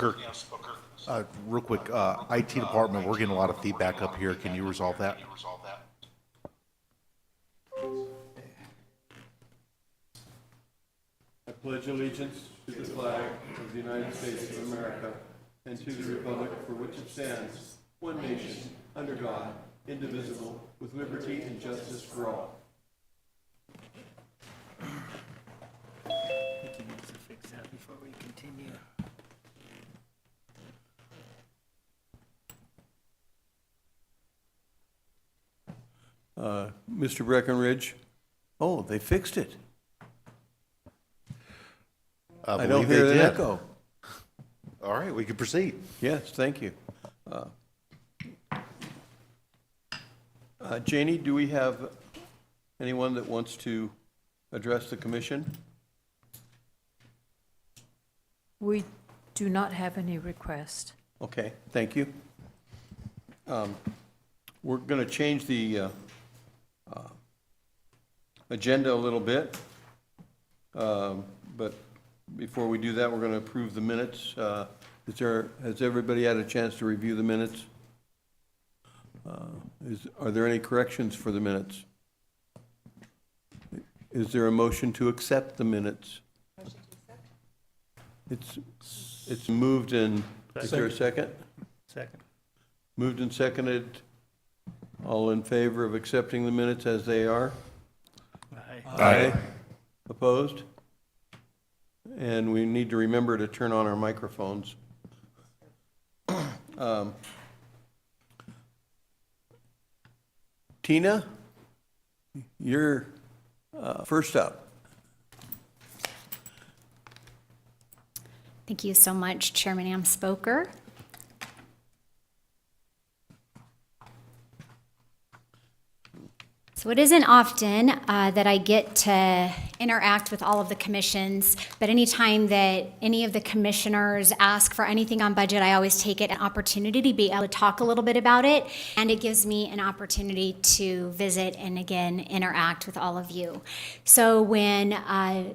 Booker. Real quick, IT department, we're getting a lot of feedback up here. Can you resolve that? I pledge allegiance to the flag of the United States of America and to the republic for which it stands, one nation, under God, indivisible, with liberty and justice for all. I think he needs to fix that before we continue. Mr. Breckenridge? Oh, they fixed it. I don't believe hear they an did. echo. All right, we can proceed. Yes, thank you. Janie, do we have anyone that wants to address the commission? We do not have any request. Okay, thank you. We're going to change the agenda a little bit, but before we do that, we're going to approve the minutes. Has everybody had a chance to review the minutes? Are there any corrections for the minutes? Is there a motion to accept the minutes? It's moved and, is there a second? Second. Moved and seconded. All in favor of accepting the minutes as they are? Aye. Opposed? And we need to remember to turn on our microphones. Tina, you're first up. Thank you so much, Chairman Amspoker. So it isn't often that I get to interact with all of the commissions, but anytime that any of the commissioners ask for anything on budget, I always take it an opportunity to be able to talk a little bit about it, and it gives me an opportunity to visit and again interact with all of you. So when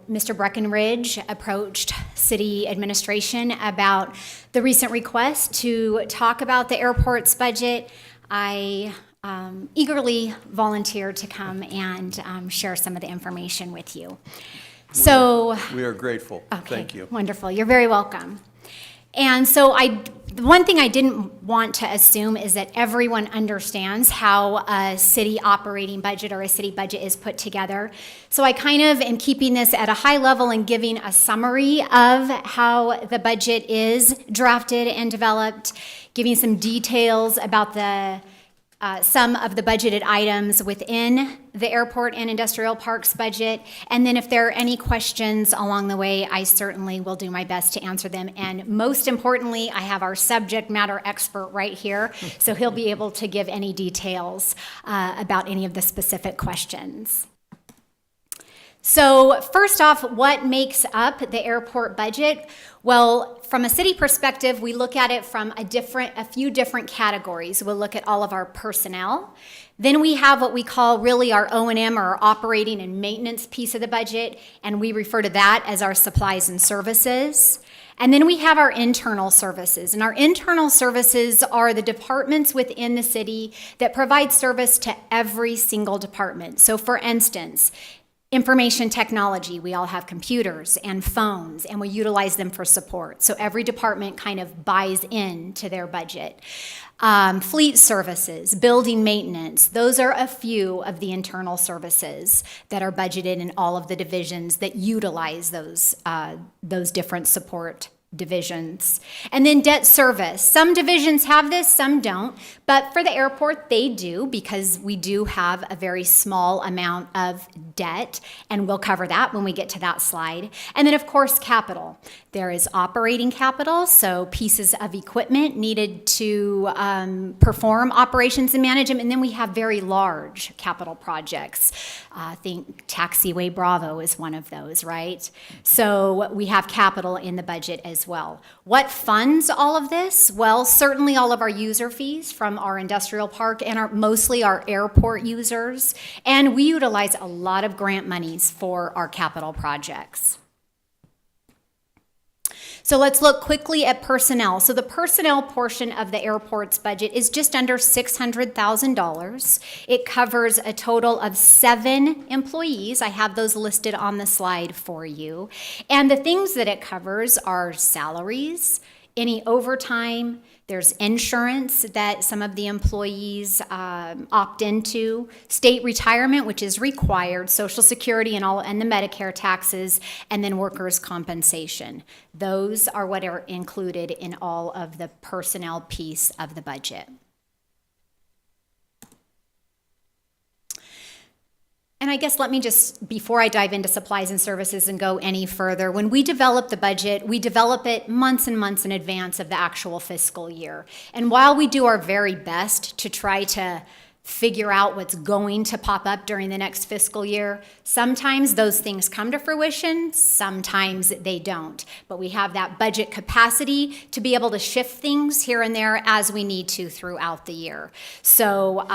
Mr. Breckenridge approached city administration about the recent request to talk about the airport's budget, I eagerly volunteered to come and share some of the information with you. So We are grateful. okay, Thank you. Wonderful. You're very welcome. And so the one thing I didn't want to assume is that everyone understands how a city operating budget or a city budget is put together. So I kind of am keeping this at a high level and giving a summary of how the budget is drafted and developed, giving some details about some of the budgeted items within the airport and industrial parks budget. And then if there are any questions along the way, I certainly will do my best to answer them. And most importantly, I have our subject matter expert right here, so he'll be able to give any details about any of the specific questions. So first off, what makes up the airport budget? Well, from a city perspective, we look at it from a few different categories. We'll look at all of our personnel. Then we have what we call really our O&M, or our operating and maintenance piece of the budget, and we refer to that as our supplies and services. And then we have our internal services, and our internal services are the departments within the city that provide service to every single department. So for instance, information technology, we all have computers and phones, and we utilize them for support. So every department kind of buys into their budget. Fleet services, building maintenance, those are a few of the internal services that are budgeted in all of the divisions that utilize those different support divisions. And then debt service. Some divisions have this, some don't, but for the airport, they do, because we do have a very small amount of debt, and we'll cover that when we get to that slide. And then, of course, capital. There is operating capital, so pieces of equipment needed to perform operations and manage them, and then we have very large capital projects. I think Taxiway Bravo is one of those, right? So we have capital in the budget as well. What funds all of this? Well, certainly all of our user fees from our industrial park and mostly our airport users. And we utilize a lot of grant monies for our capital projects. So let's look quickly at personnel. So the personnel portion of the airport's budget is just under $600,000. It covers a total of 7 employees. I have those listed on the slide for you. And the things that it covers are salaries, any overtime. There's insurance that some of the employees opt into, state retirement, which is required, Social Security and the Medicare taxes, and then workers' compensation. Those are what are included in all of the personnel piece of the budget. And I guess let me just, before I dive into supplies and services and go any further, when we develop the budget, we develop it months and months in advance of the actual fiscal year. And while we do our very best to try to figure out what's going to pop up during the next fiscal year, sometimes those things come to fruition, sometimes they don't. But we have that budget capacity to be able to shift things here and there as we need to throughout the year. So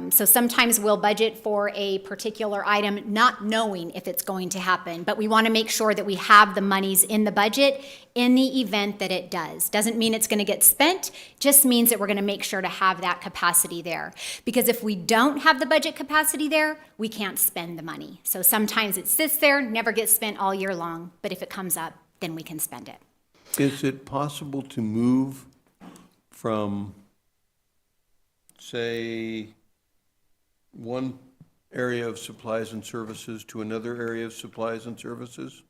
sometimes we'll budget for a particular item not knowing if it's going to happen, but we want to make sure that we have the monies in the budget in the event that it does. Doesn't mean it's going to get spent, just means that we're going to make sure to have that capacity there. Because if we don't have the budget capacity there, we can't spend the money. So sometimes it sits there, never gets spent all year long, but if it comes up, then we can spend it. Is it possible to move from, say, one area of supplies and services to another area of supplies and services?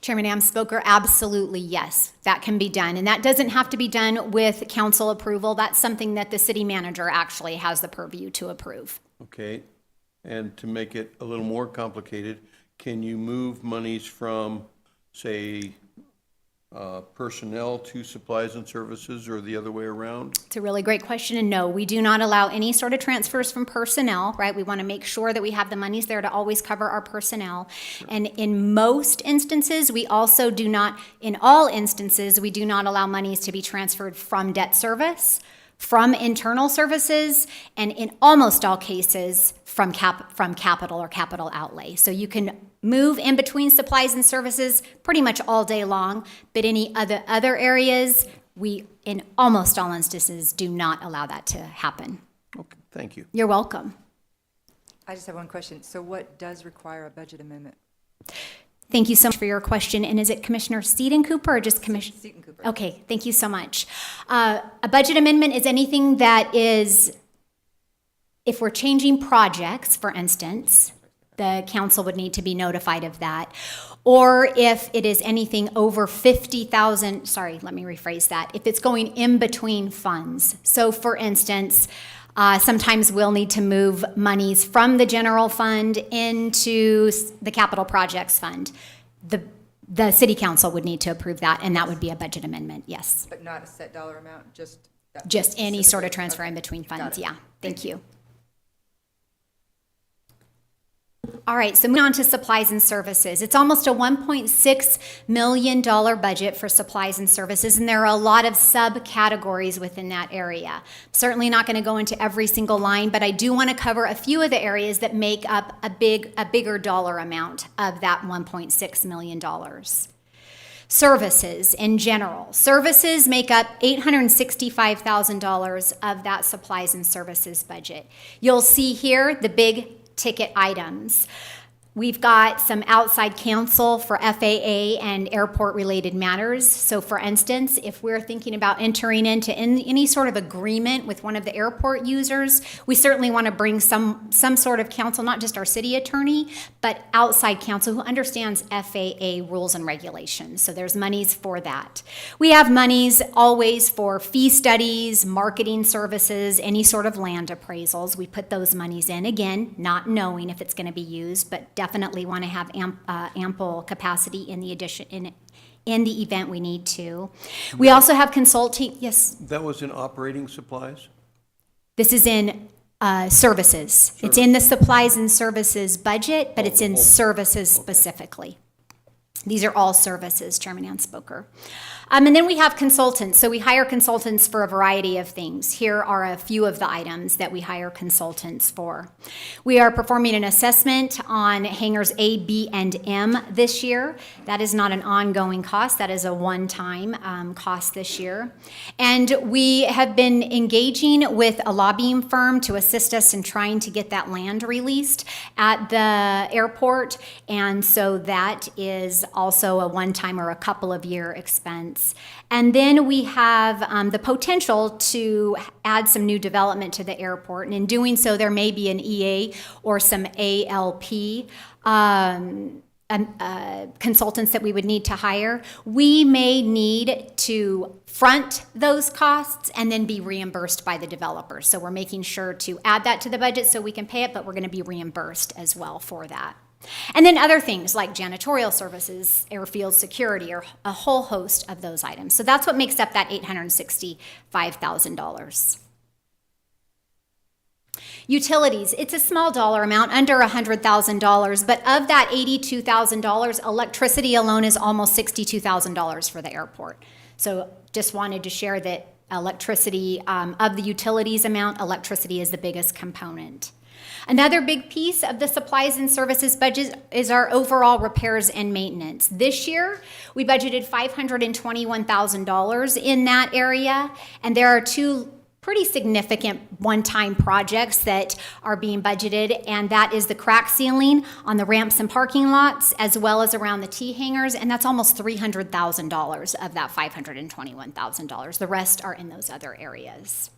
Chairman Amspoker, absolutely yes, that can be done. And that doesn't have to be done with council approval. That's something that the city manager actually has the purview to approve. Okay, and to make it a little more complicated, can you move monies from, say, personnel to supplies and services, or the other way around? It's a really great question, and no, we do not allow any sort of transfers from personnel, right? We want to make sure that we have the monies there to always cover our personnel. And in most instances, we also do not, in all instances, we do not allow monies to be transferred from debt service, from internal services, and in almost all cases, from capital or capital outlay. So you can move in between supplies and services pretty much all day long, but any other areas, we, in almost all instances, do not allow that to happen. Okay, thank you. You're welcome. I just have one question. So what does require a budget amendment? Thank you so much for your question. And is it Commissioner Seaton Cooper or just Commissioner? Seaton Cooper. Okay, thank you so much. A budget amendment is anything that is, if we're changing projects, for instance, the council would need to be notified of that. Or if it is anything over 50,000, sorry, let me rephrase that. If it's going in between funds. So for instance, sometimes we'll need to move monies from the general fund into the capital projects fund. The city council would need to approve that, and that would be a budget amendment, yes. But not a set dollar amount, just that Just any sort of specific- transfer okay. in between Got funds, it. yeah. Thank you. All right, so moving on to supplies and services. It's almost a $1.6 million budget for supplies and services, and there are a lot of subcategories within that area. Certainly not going to go into every single line, but I do want to cover a few of the areas that make up a bigger dollar amount of that $1.6 million. Services in general. Services make up $865,000 of that supplies and services budget. You'll see here the big ticket items. We've got some outside counsel for FAA and airport-related matters. So for instance, if we're thinking about entering into any sort of agreement with one of the airport users, we certainly want to bring some sort of counsel, not just our city attorney, but outside counsel who understands FAA rules and regulations. So there's monies for that. We have monies always for fee studies, marketing services, any sort of land appraisals. We put those monies in, again, not knowing if it's going to be used, but definitely want to have ample capacity in the in the event we need to. We also have consulting. Yes. That was in operating supplies? This is in services. It's in the supplies and services budget, but it's in services specifically. These are all services, Chairman Anspoker. And then we have consultants. So we hire consultants for a variety of things. Here are a few of the items that we hire consultants for. We are performing an assessment on hangars A, B, and M this year. That is not an ongoing cost. That is a one-time cost this year. And we have been engaging with a lobbying firm to assist us in trying to get that land released at the airport. And so that is also a one-time or a couple of year expense. And then we have the potential to add some new development to the airport. And in doing so, there may be an EA or some ALP consultants that we would need to hire. We may need to front those costs and then be reimbursed by the developer. So we're making sure to add that to the budget so we can pay it, but we're going to be reimbursed as well for that. And then other things like janitorial services, airfield security, or a whole host of those items. So that's what makes up that $865,000. Utilities, it's a small dollar amount, under $100,000, but of that $82,000, electricity alone is almost $62,000 for the airport. So just wanted to share that electricity, of the utilities amount, electricity is the biggest component. Another big piece of the supplies and services budget is our overall repairs and maintenance. This year, we budgeted $521,000 in that area, and there are two pretty significant one-time projects that are being budgeted, and that is the crack sealing on the ramps and parking lots, as well as around the T-hangars, and that's almost $300,000 of that $521,000. The rest are in those other areas.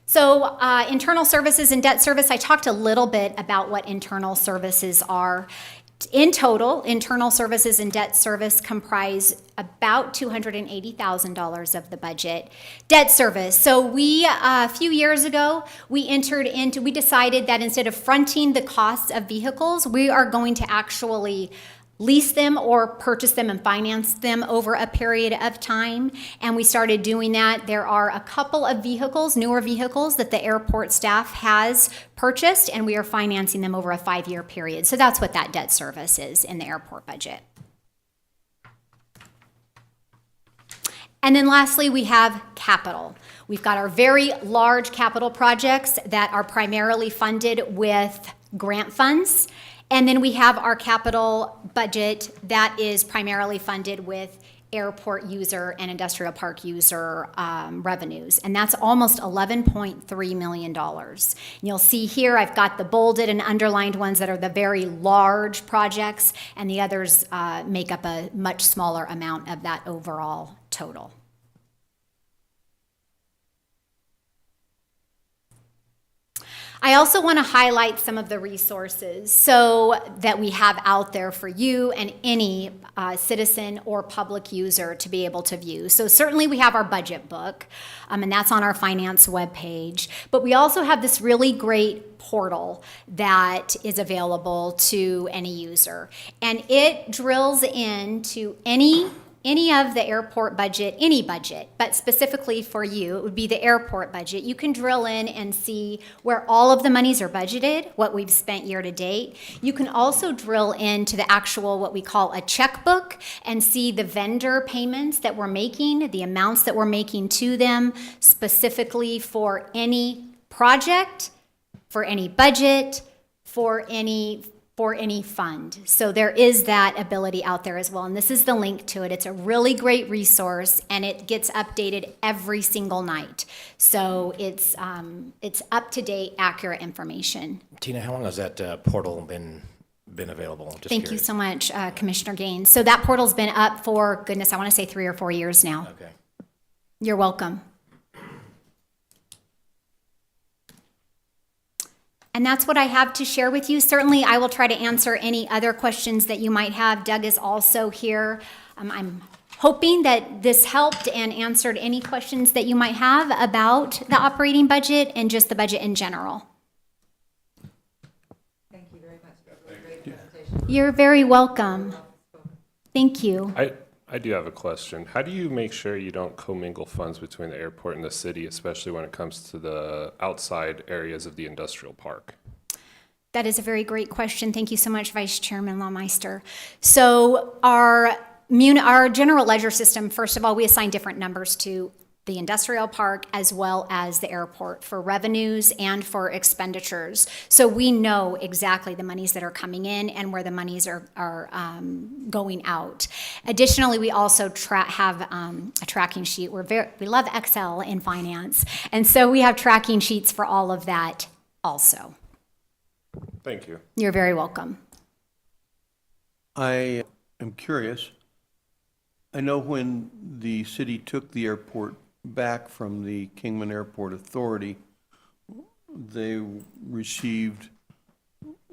So internal services and debt service, I talked a little bit about what internal services are. In total, internal services and debt service comprise about $280,000 of the budget. Debt service, so we, a few years ago, we decided that instead of fronting the costs of vehicles, we are going to actually lease them or purchase them and finance them over a period of time. And we started doing that. There are a couple of vehicles, newer vehicles, that the airport staff has purchased, and we are financing them over a 5-year period. So that's what that debt service is in the airport budget. And then lastly, we have capital. We've got our very large capital projects that are primarily funded with grant funds. And then we have our capital budget that is primarily funded with airport user and industrial park user revenues. And that's almost $11.3 million. And you'll see here I've got the bolded and underlined ones that are the very large projects, and the others make up a much smaller amount of that overall total. I also want to highlight some of the resources so that we have out there for you and any citizen or public user to be able to view. So certainly we have our budget book, and that's on our finance webpage. But we also have this really great portal that is available to any user. And it drills into any of the airport budget, any budget, but specifically for you, it would be the airport budget. You can drill in and see where all of the monies are budgeted, what we've spent year to date. You can also drill into the actual, what we call a checkbook, and see the vendor payments that we're making, the amounts that we're making to them, specifically for any project, for any budget, for any fund. So there is that ability out there as well. And this is the link to it. It's a really great resource, and it gets updated every single night. So it's up-to-date, accurate information. Tina, how long has that portal been available? Just Thank you curious. so much, Commissioner Gaines. So that portal's been up for, goodness, I want to say 3 or 4 years now. Okay. You're welcome. And that's what I have to share with you. Certainly, I will try to answer any other questions that you might have. Doug is also here. I'm hoping that this helped and answered any questions that you might have about the operating budget and just the budget in general. Thank you very much for a great presentation. You're very welcome. Thank you. I do have a question. How do you make sure you don't commingle funds between the airport and the city, especially when it comes to the outside areas of the industrial park? That is a very great question. Thank you so much, Vice Chairman Lawmeister. So our general ledger system, first of all, we assign different numbers to the industrial park as well as the airport for revenues and for expenditures. So we know exactly the monies that are coming in and where the monies are going out. Additionally, we also have a tracking sheet. We love Excel in finance, and so we have tracking sheets for all of that also. Thank you. You're very welcome. I am curious. I know when the city took the airport back from the Kingman Airport Authority, they received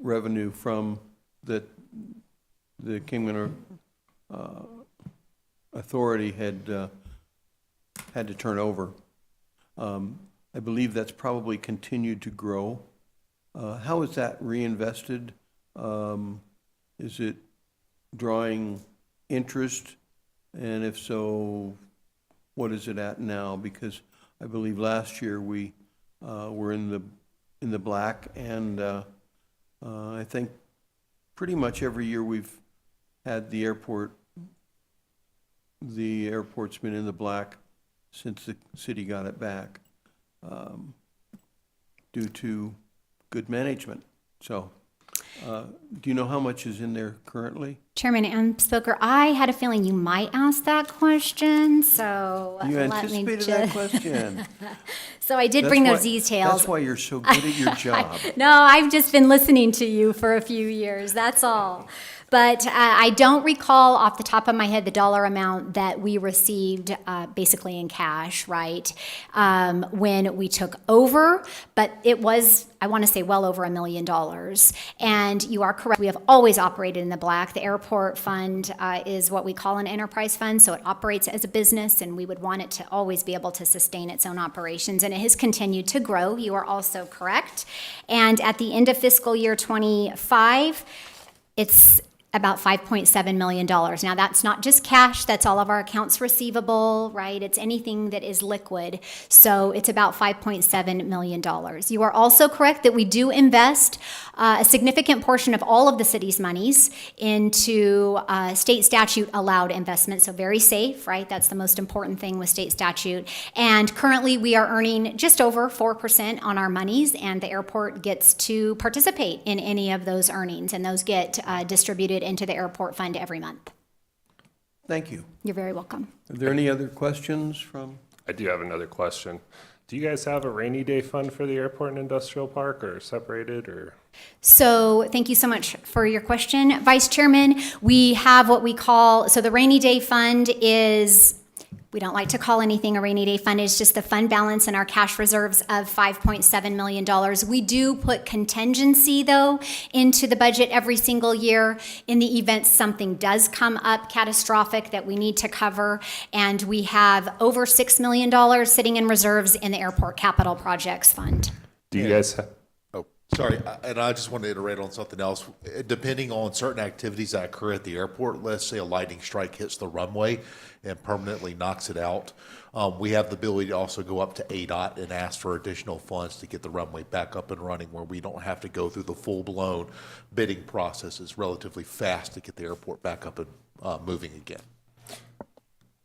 revenue from the Kingman Authority had to turn over. I believe that's probably continued to grow. How is that reinvested? Is it drawing interest? And if so, what is it at now? Because I believe last year we were in the black, and I think pretty much every year we've had the airport's been in the black since the city got it back, due to good management. So, do you know how much is in there currently? Chairman Amspilker, I had a feeling you might ask that question, so You let me anticipated just. that question. So I did bring That's those why- details. That's why you're so good at your job. No, I've just been listening to you for a few years, that's all. But I don't recall off the top of my head the dollar amount that we received basically in cash, right, when we took over. But it was, I want to say, well over $1 million. And you are correct, we have always operated in the black. The airport fund is what we call an enterprise fund, so it operates as a business, and we would want it to always be able to sustain its own operations. And it has continued to grow, you are also correct. And at the end of fiscal year 25, it's about $5.7 million. Now, that's not just cash, that's all of our accounts receivable, right? It's anything that is liquid. So it's about $5.7 million. You are also correct that we do invest a significant portion of all of the city's monies into state statute allowed investments. So very safe, right? That's the most important thing with state statute. And currently we are earning just over 4% on our monies, and the airport gets to participate in any of those earnings, and those get distributed into the airport fund every month. Thank you. You're very welcome. Are there any other questions from? I do have another question. Do you guys have a rainy day fund for the airport and industrial park, or separated, or? So thank you so much for your question, Vice Chairman. We have what we call, so the rainy day fund is, we don't like to call anything a rainy day fund. It's just the fund balance in our cash reserves of $5.7 million. We do put contingency, though, into the budget every single year in the event something does come up catastrophic that we need to cover. And we have over $6 million sitting in reserves in the Airport Capital Projects Fund. Do you guys have? Oh, sorry, and I just want to iterate on something else. Depending on certain activities that occur at the airport, let's say a lightning strike hits the runway and permanently knocks it out, we have the ability to also go up to ADOT and ask for additional funds to get the runway back up and running, where we don't have to go through the full-blown bidding process. It's relatively fast to get the airport back up and moving again.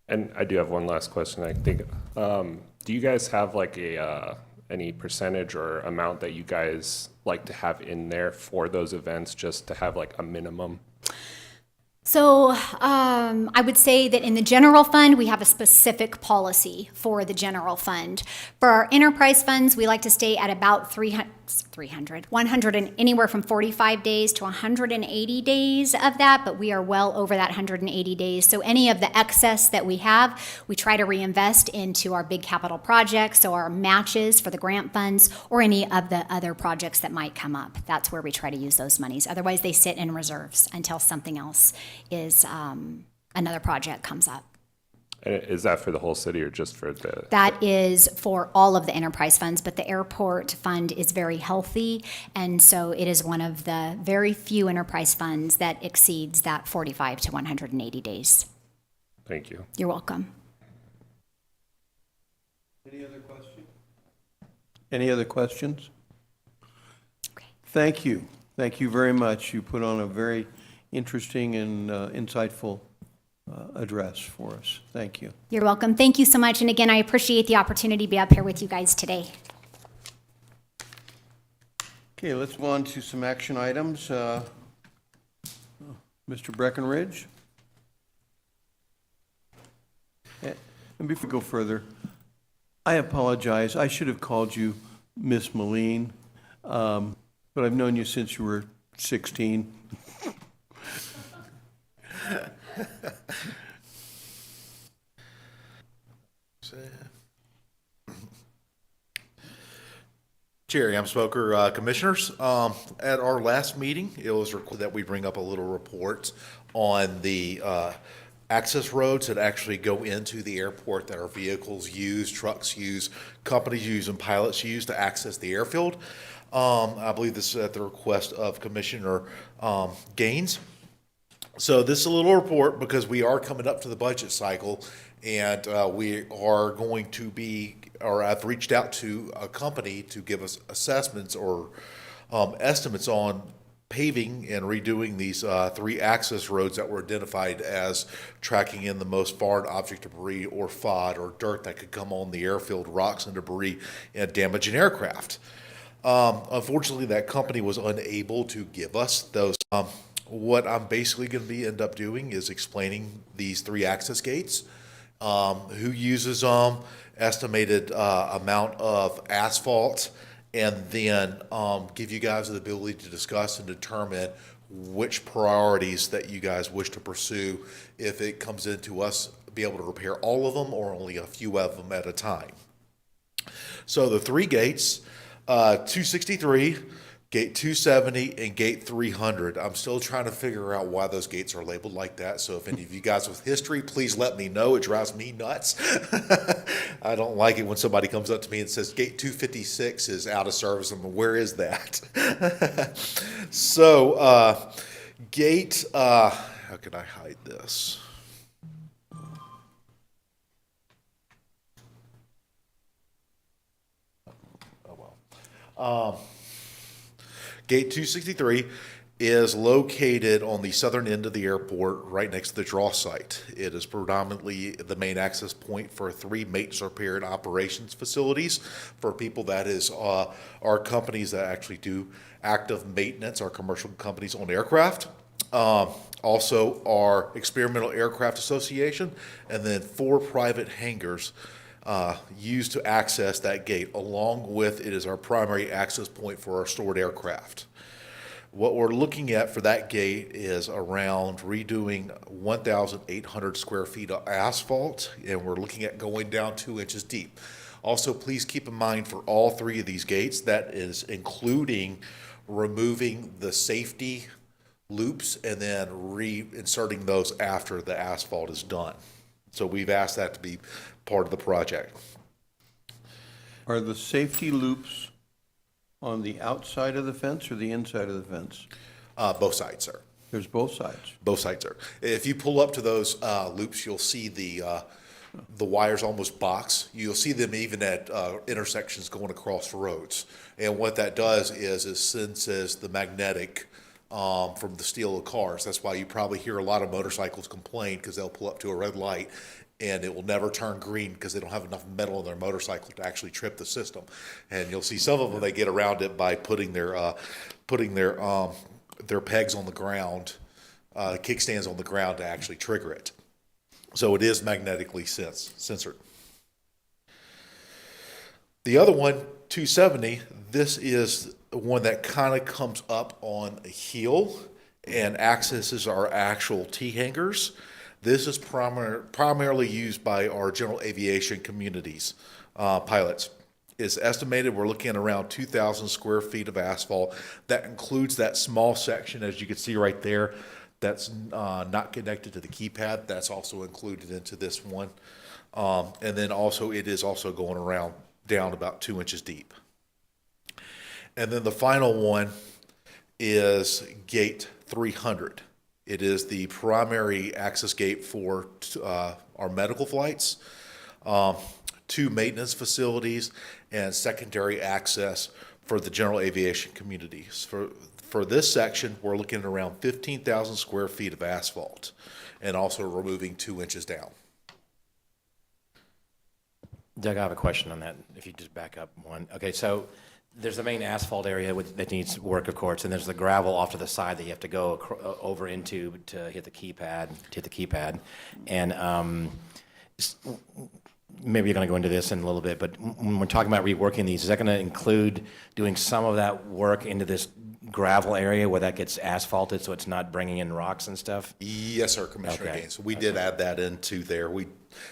And I do have one last question, I think. Do you guys have like any percentage or amount that you guys like to have in there for those events, just to have like a minimum? So I would say that in the general fund, we have a specific policy for the general fund. For our enterprise funds, we like to stay at about 100, and anywhere from 45 days to 180 days of that, but we are well over that 180 days. So any of the excess that we have, we try to reinvest into our big capital projects, so our matches for the grant funds, or any of the other projects that might come up. That's where we try to use those monies. Otherwise, they sit in reserves until something else is, another project comes up. And is that for the whole city or just for the? That is for all of the enterprise funds, but the airport fund is very healthy, and so it is one of the very few enterprise funds that exceeds that 45 to 180 days. Thank you. You're welcome. Any other questions? Any other questions? Okay. Thank you. Thank you very much. You put on a very interesting and insightful address for us. Thank you. You're welcome. Thank you so much. And again, I appreciate the opportunity to be up here with you guys today. Okay, let's move on to some action items. Mr. Breckenridge? And before we go further, I apologize. I should have called you Miss Moline, but I've known you since you were 16. Jerry, I'm Smoker. Commissioners, at our last meeting, it was requested that we bring up a little report on the access roads that actually go into the airport that our vehicles use, trucks use, companies use, and pilots use to access the airfield. I believe this is at the request of Commissioner Gaines. So this is a little report because we are coming up to the budget cycle, and we are going to be, or I've reached out to a company to give us assessments or estimates on paving and redoing these 3 access roads that were identified as tracking in the most foreign object debris or FOD or dirt that could come on the airfield, rocks and debris, and damage an aircraft. Unfortunately, that company was unable to give us those. What I'm basically going to be end up doing is explaining these 3 access gates, who uses them, estimated amount of asphalt, and then give you guys the ability to discuss and determine which priorities that you guys wish to pursue if it comes into us be able to repair all of them or only a few of them at a time. So the 3 gates, 263, Gate 270, and Gate 300. I'm still trying to figure out why those gates are labeled like that. So if any of you guys with history, please let me know. It drives me nuts. I don't like it when somebody comes up to me and says, Gate 256 is out of service. I'm like, where is that? So Gate, how can I hide this? Oh, well. Gate 263 is located on the southern end of the airport, right next to the draw site. It is predominantly the main access point for 3 maintenance, repair, and operations facilities for people that is our companies that actually do active maintenance, our commercial companies on aircraft. Also, our Experimental Aircraft Association, and then 4 private hangars used to access that gate, along with it is our primary access point for our stored aircraft. What we're looking at for that gate is around redoing 1,800 square feet of asphalt, and we're looking at going down 2 inches deep. Also, please keep in mind for all 3 of these gates, that is including removing the safety loops and then reinserting those after the asphalt is done. So we've asked that to be part of the project. Are the safety loops on the outside of the fence or the inside of the fence? Both sides, sir. There's both sides. Both sides, sir. If you pull up to those loops, you'll see the wires almost box. You'll see them even at intersections going across roads. And what that does is it senses the magnetic from the steel of cars. That's why you probably hear a lot of motorcycles complain because they'll pull up to a red light and it will never turn green because they don't have enough metal in their motorcycle to actually trip the system. And you'll see some of them, they get around it by putting their pegs on the ground, kickstands on the ground to actually trigger it. So it is magnetically censored. The other one, 270, this is one that kind of comes up on a hill and accesses our actual T-hangars. This is primarily used by our general aviation communities, pilots. It's estimated we're looking at around 2,000 square feet of asphalt. That includes that small section, as you can see right there, that's not connected to the keypad. That's also included into this one. And then also it is also going around down about 2 inches deep. And then the final one is Gate 300. It is the primary access gate for our medical flights, 2 maintenance facilities, and secondary access for the general aviation communities. For this section, we're looking at around 15,000 square feet of asphalt and also removing 2 inches down. Doug, I have a question on that, if you just back up one. Okay, so there's the main asphalt area that needs work, of course, and there's the gravel off to the side that you have to go over into to hit the keypad. And maybe you're going to go into this in a little bit, but when we're talking about reworking these, is that going to include doing some of that work into this gravel area where that gets asphalted so it's not bringing in rocks and stuff? Yes, sir, Commissioner Okay. Gaines. We did add that into there.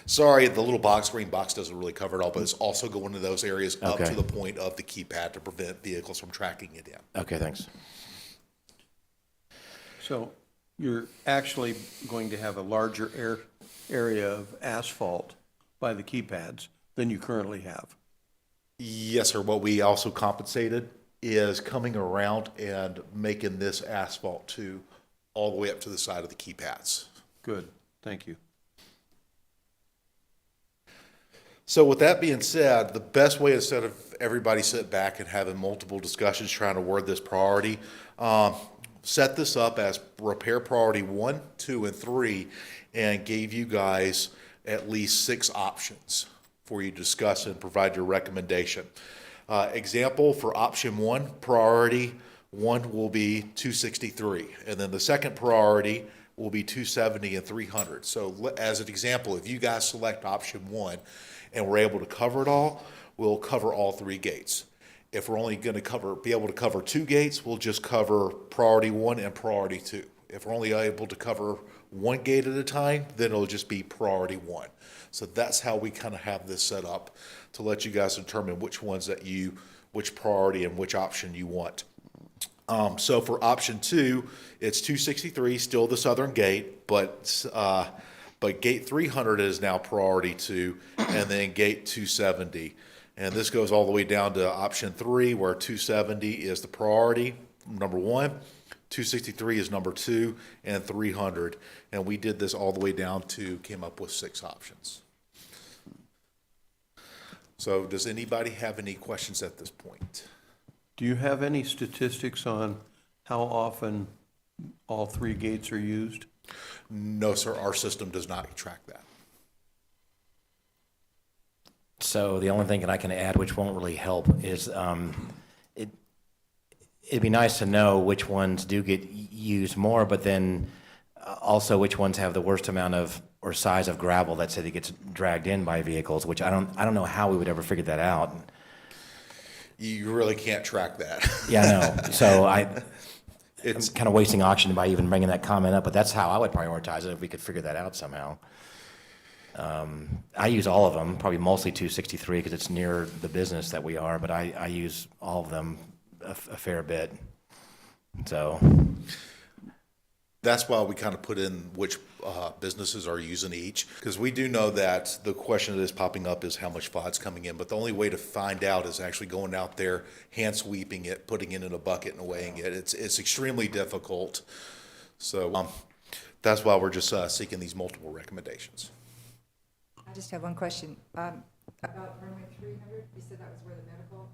Sorry, the little green box doesn't really cover it all, but it's also going to those areas up Okay. to the point of the keypad to prevent vehicles from tracking it in. Okay, thanks. So you're actually going to have a larger area of asphalt by the keypads than you currently have. Yes, sir. What we also compensated is coming around and making this asphalt too, all the way up to the side of the keypads. Good, thank you. So with that being said, the best way, instead of everybody sitting back and having multiple discussions trying to word this priority, set this up as repair priority 1, 2, and 3, and gave you guys at least 6 options for you to discuss and provide your recommendation. Example for option 1, priority 1 will be 263, and then the second priority will be 270 and 300. So as an example, if you guys select option 1 and we're able to cover it all, we'll cover all 3 gates. If we're only going to be able to cover 2 gates, we'll just cover priority 1 and priority 2. If we're only able to cover 1 gate at a time, then it'll just be priority 1. So that's how we kind of have this set up to let you guys determine which priority and which option you want. So for option 2, it's 263, still the southern gate, but gate 300 is now priority 2, and then gate 270. And this goes all the way down to option 3, where 270 is the priority, number 1, 263 is number 2, and 300. And we did this all the way down to, came up with 6 options. So does anybody have any questions at this point? Do you have any statistics on how often all 3 gates are used? No, sir, our system does not track that. So the only thing that I can add, which won't really help, is it'd be nice to know which ones do get used more, but then also which ones have the worst amount of or size of gravel that say that gets dragged in by vehicles, which I don't know how we would ever figure that out. You really can't track that. Yeah, I know. So I'm kind of wasting oxygen by even bringing that comment up, but that's how I would prioritize it if we could figure that out somehow. I use all of them, probably mostly 263 because it's near the business that we are, but I use all of them a fair bit. So That's why we kind of put in which businesses are using each, because we do know that the question that is popping up is how much FOD's coming in, but the only way to find out is actually going out there, hand sweeping it, putting it in a bucket and weighing it. It's extremely difficult. So that's why we're just seeking these multiple recommendations. I just have one question. About runway 300, you said that was where the medical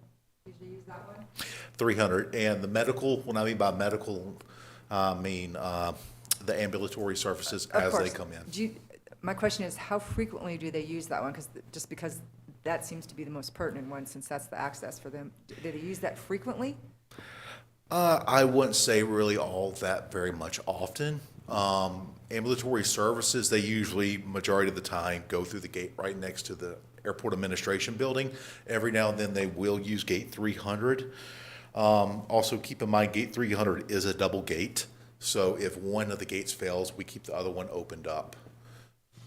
usually use that one? 300, and the medical, when I mean by medical, I mean the ambulatory services Of as course. they come in. My question is, how frequently do they use that one? Because that seems to be the most pertinent one, since that's the access for them. Do they use that frequently? I wouldn't say really all that very much often. Ambulatory services, they usually, majority of the time, go through the gate right next to the airport administration building. Every now and then, they will use gate 300. Also, keep in mind, gate 300 is a double gate. So if one of the gates fails, we keep the other one opened up.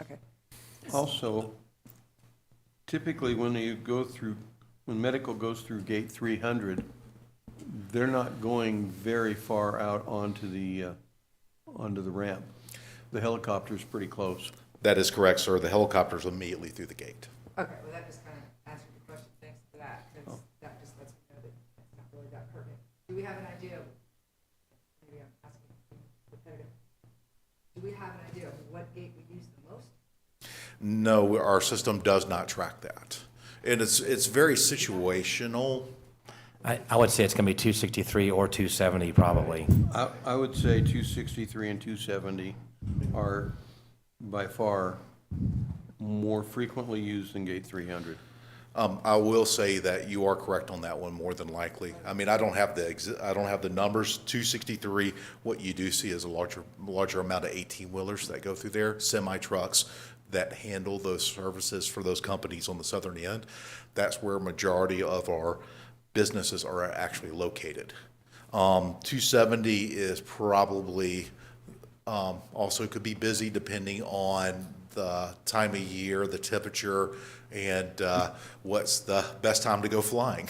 Okay. Also, typically when medical goes through gate 300, they're not going very far out onto the ramp. The helicopter's pretty close. That is correct, sir. The helicopter's immediately through the gate. Okay, well, that just kind of answered the question. Thanks for that, because that just lets me know that it's not really that pertinent. Do we have an idea, maybe I'm asking repetitive, do we have an idea of what gate we use the most? No, our system does not track that. And it's very situational. I would say it's going to be 263 or 270 probably. I would say 263 and 270 are by far more frequently used than Gate 300. I will say that you are correct on that one, more than likely. I mean, I don't have the numbers. 263, what you do see is a larger amount of 18-wheelers that go through there, semi-trucks that handle those services for those companies on the southern end. That's where a majority of our businesses are actually located. 270 is probably also could be busy depending on the time of year, the temperature, and what's the best time to go flying.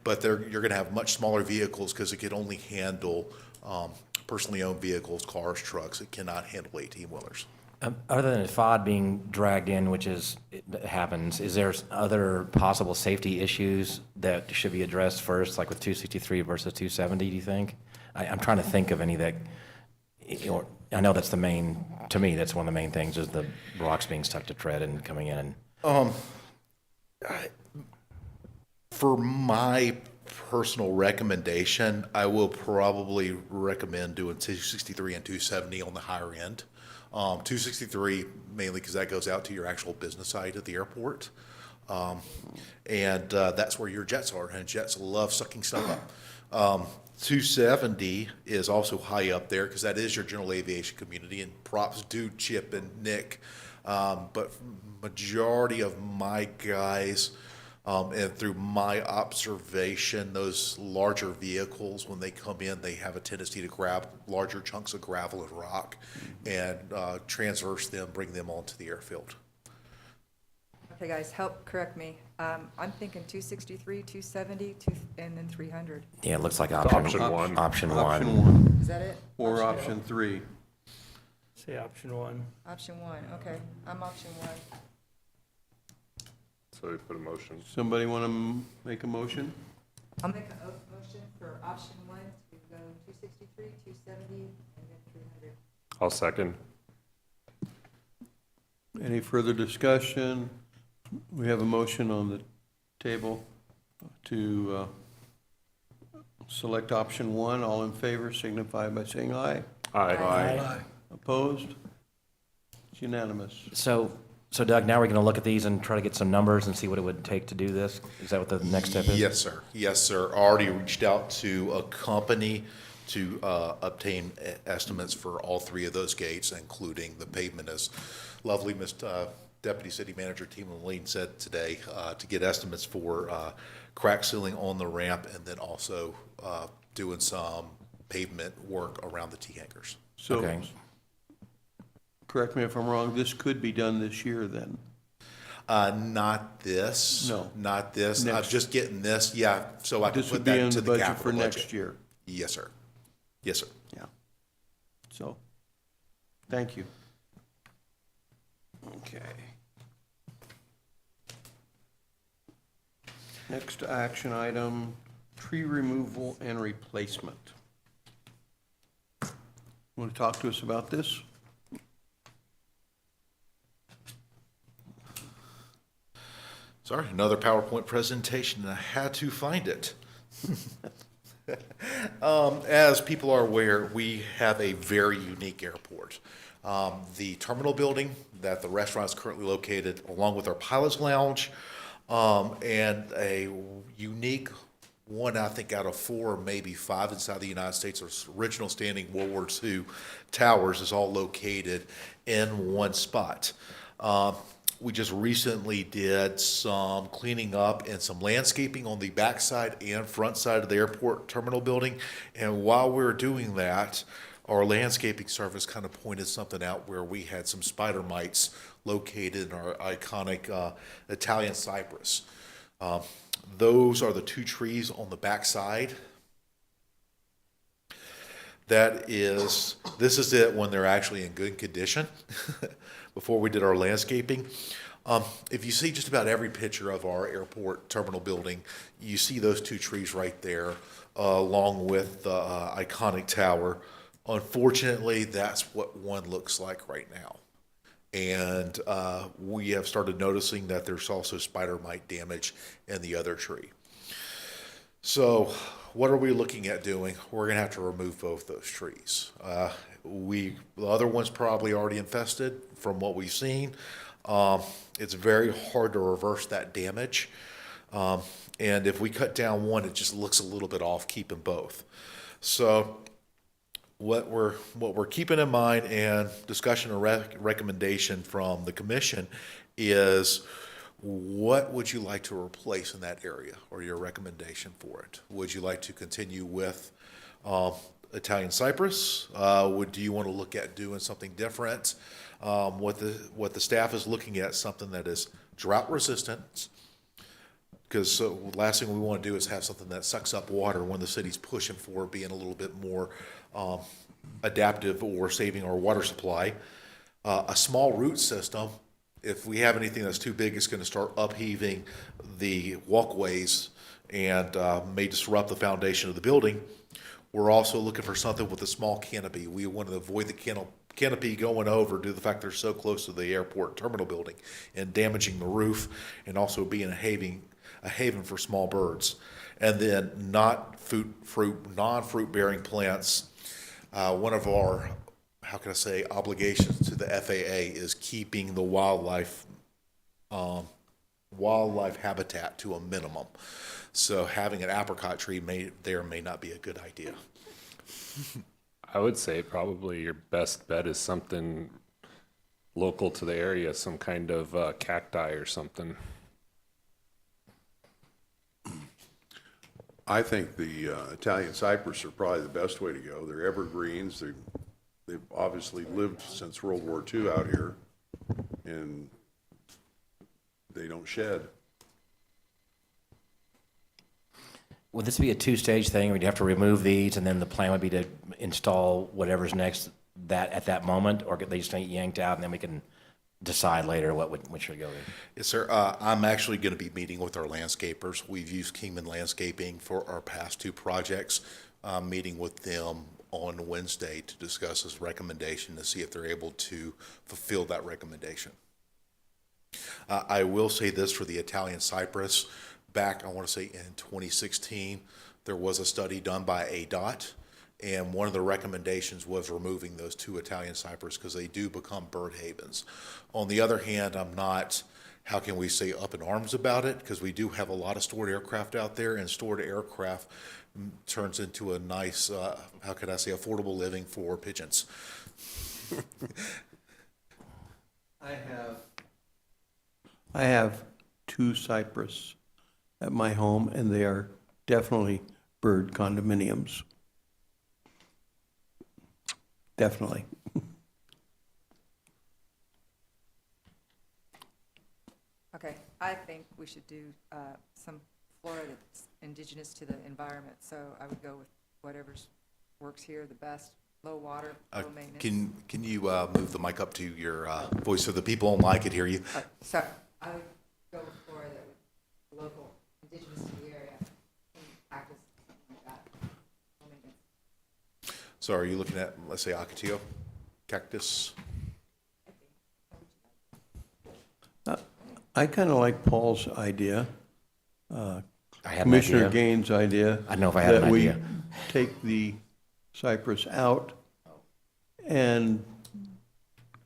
But you're going to have much smaller vehicles because it can only handle personally owned vehicles, cars, trucks. It cannot handle 18-wheelers. Other than FOD being dragged in, which it happens, is there other possible safety issues that should be addressed first, like with 263 versus 270, do you think? I'm trying to think of any that, I know that's to me, that's one of the main things, is the rocks being stuck to tread and coming in. For my personal recommendation, I will probably recommend doing 263 and 270 on the higher end. 263 mainly because that goes out to your actual business site at the airport. And that's where your jets are, and jets love sucking stuff up. 270 is also high up there because that is your general aviation community, and props do chip and nick. But majority of my guys, and through my observation, those larger vehicles, when they come in, they have a tendency to grab larger chunks of gravel and rock and transverse them, bring them onto the airfield. Okay, guys, help correct me. I'm thinking 263, 270, and then 300. Yeah, it looks like option one. Option Option one. one Is that it? or option three. Say option one. Option one, okay. I'm option one. So we put a motion. Somebody want to make a motion? I'll make a motion for option one to go 263, 270, and then 300. I'll second. Any further discussion? We have a motion on the table to select option one. All in favor signify by saying aye. Aye. Opposed? It's unanimous. So Doug, now we're going to look at these and try to get some numbers and see what it would take to do this? Is that what the next step is? Yes, sir. Yes, sir. Already reached out to a company to obtain estimates for all three of those gates, including the pavement, as lovely Deputy City Manager Tima Lean said today, to get estimates for crack sealing on the ramp, and then also doing some pavement work around the T-hangers. So, Okay. correct me if I'm wrong, this could be done this year then? Not this. No. Not this. I'm Next. just getting this, yeah, so I can This would put be that in into the the budget capital for budget. next year. Yes, sir. Yes, sir. Yeah. So, thank you. Okay. Next action item, tree removal and replacement. Want to talk to us about this? Sorry, another PowerPoint presentation, and I had to find it. As people are aware, we have a very unique airport. The terminal building that the restaurant is currently located, along with our pilot's lounge, and a unique one, I think, out of 4 or maybe 5 inside the United States, original standing World War II towers, is all located in one spot. We just recently did some cleaning up and some landscaping on the backside and front side of the airport terminal building. And while we were doing that, our landscaping service kind of pointed something out where we had some spider mites located in our iconic Italian cypress. Those are the 2 trees on the backside. This is it when they're actually in good condition. Before we did our landscaping. If you see just about every picture of our airport terminal building, you see those 2 trees right there, along with the iconic tower. Unfortunately, that's what one looks like right now. And we have started noticing that there's also spider mite damage in the other tree. So what are we looking at doing? We're gonna have to remove both those trees. The other one's probably already infested from what we've seen. It's very hard to reverse that damage. And if we cut down one, it just looks a little bit off keeping both. So what we're keeping in mind and discussion and recommendation from the commission is, what would you like to replace in that area, or your recommendation for it? Would you like to continue with Italian cypress? Do you want to look at doing something different? What the staff is looking at, something that is drought resistant, because last thing we want to do is have something that sucks up water when the city's pushing for being a little bit more adaptive or saving our water supply. A small root system. If we have anything that's too big, it's going to start upheaving the walkways and may disrupt the foundation of the building. We're also looking for something with a small canopy. We want to avoid the canopy going over due to the fact they're so close to the airport terminal building and damaging the roof, and also being a haven for small birds. And then non-fruit bearing plants. One of our, how can I say, obligations to the FAA is keeping the wildlife habitat to a minimum. So having an apricot tree may not be a good idea. I would say probably your best bet is something local to the area, some kind of cacti or something. I think the Italian cypress are probably the best way to go. They're evergreens. They've obviously lived since World War II out here, and they don't shed. Would this be a two-stage thing, or would you have to remove these, and then the plan would be to install whatever's next at that moment, or get these yanked out, and then we can decide later which should go in? Yes, sir. I'm actually going to be meeting with our landscapers. We've used Kingman Landscaping for our past two projects. Meeting with them on Wednesday to discuss this recommendation to see if they're able to fulfill that recommendation. I will say this for the Italian cypress. Back, I want to say in 2016, there was a study done by ADOT, and one of the recommendations was removing those two Italian cypress because they do become bird havens. On the other hand, I'm not, how can we say, up in arms about it, because we do have a lot of stored aircraft out there, and stored aircraft turns into a nice, how could I say, affordable living for pigeons. I have two cypress at my home, and they are definitely bird condominiums. Definitely. Okay, I think we should do some flora that's indigenous to the environment, so I would go with whatever's works here the best, low water, low maintenance. Can you move the mic up to your voice so the people online could hear you? So I would go with flora that would local, indigenous to the area, and practice something like that, low maintenance. So are you looking at, let's say, Ocotillo, cactus? I kind of like Paul's idea, I have an Commissioner idea. Gaines' idea. I don't know if I have an idea. That we take the cypress out and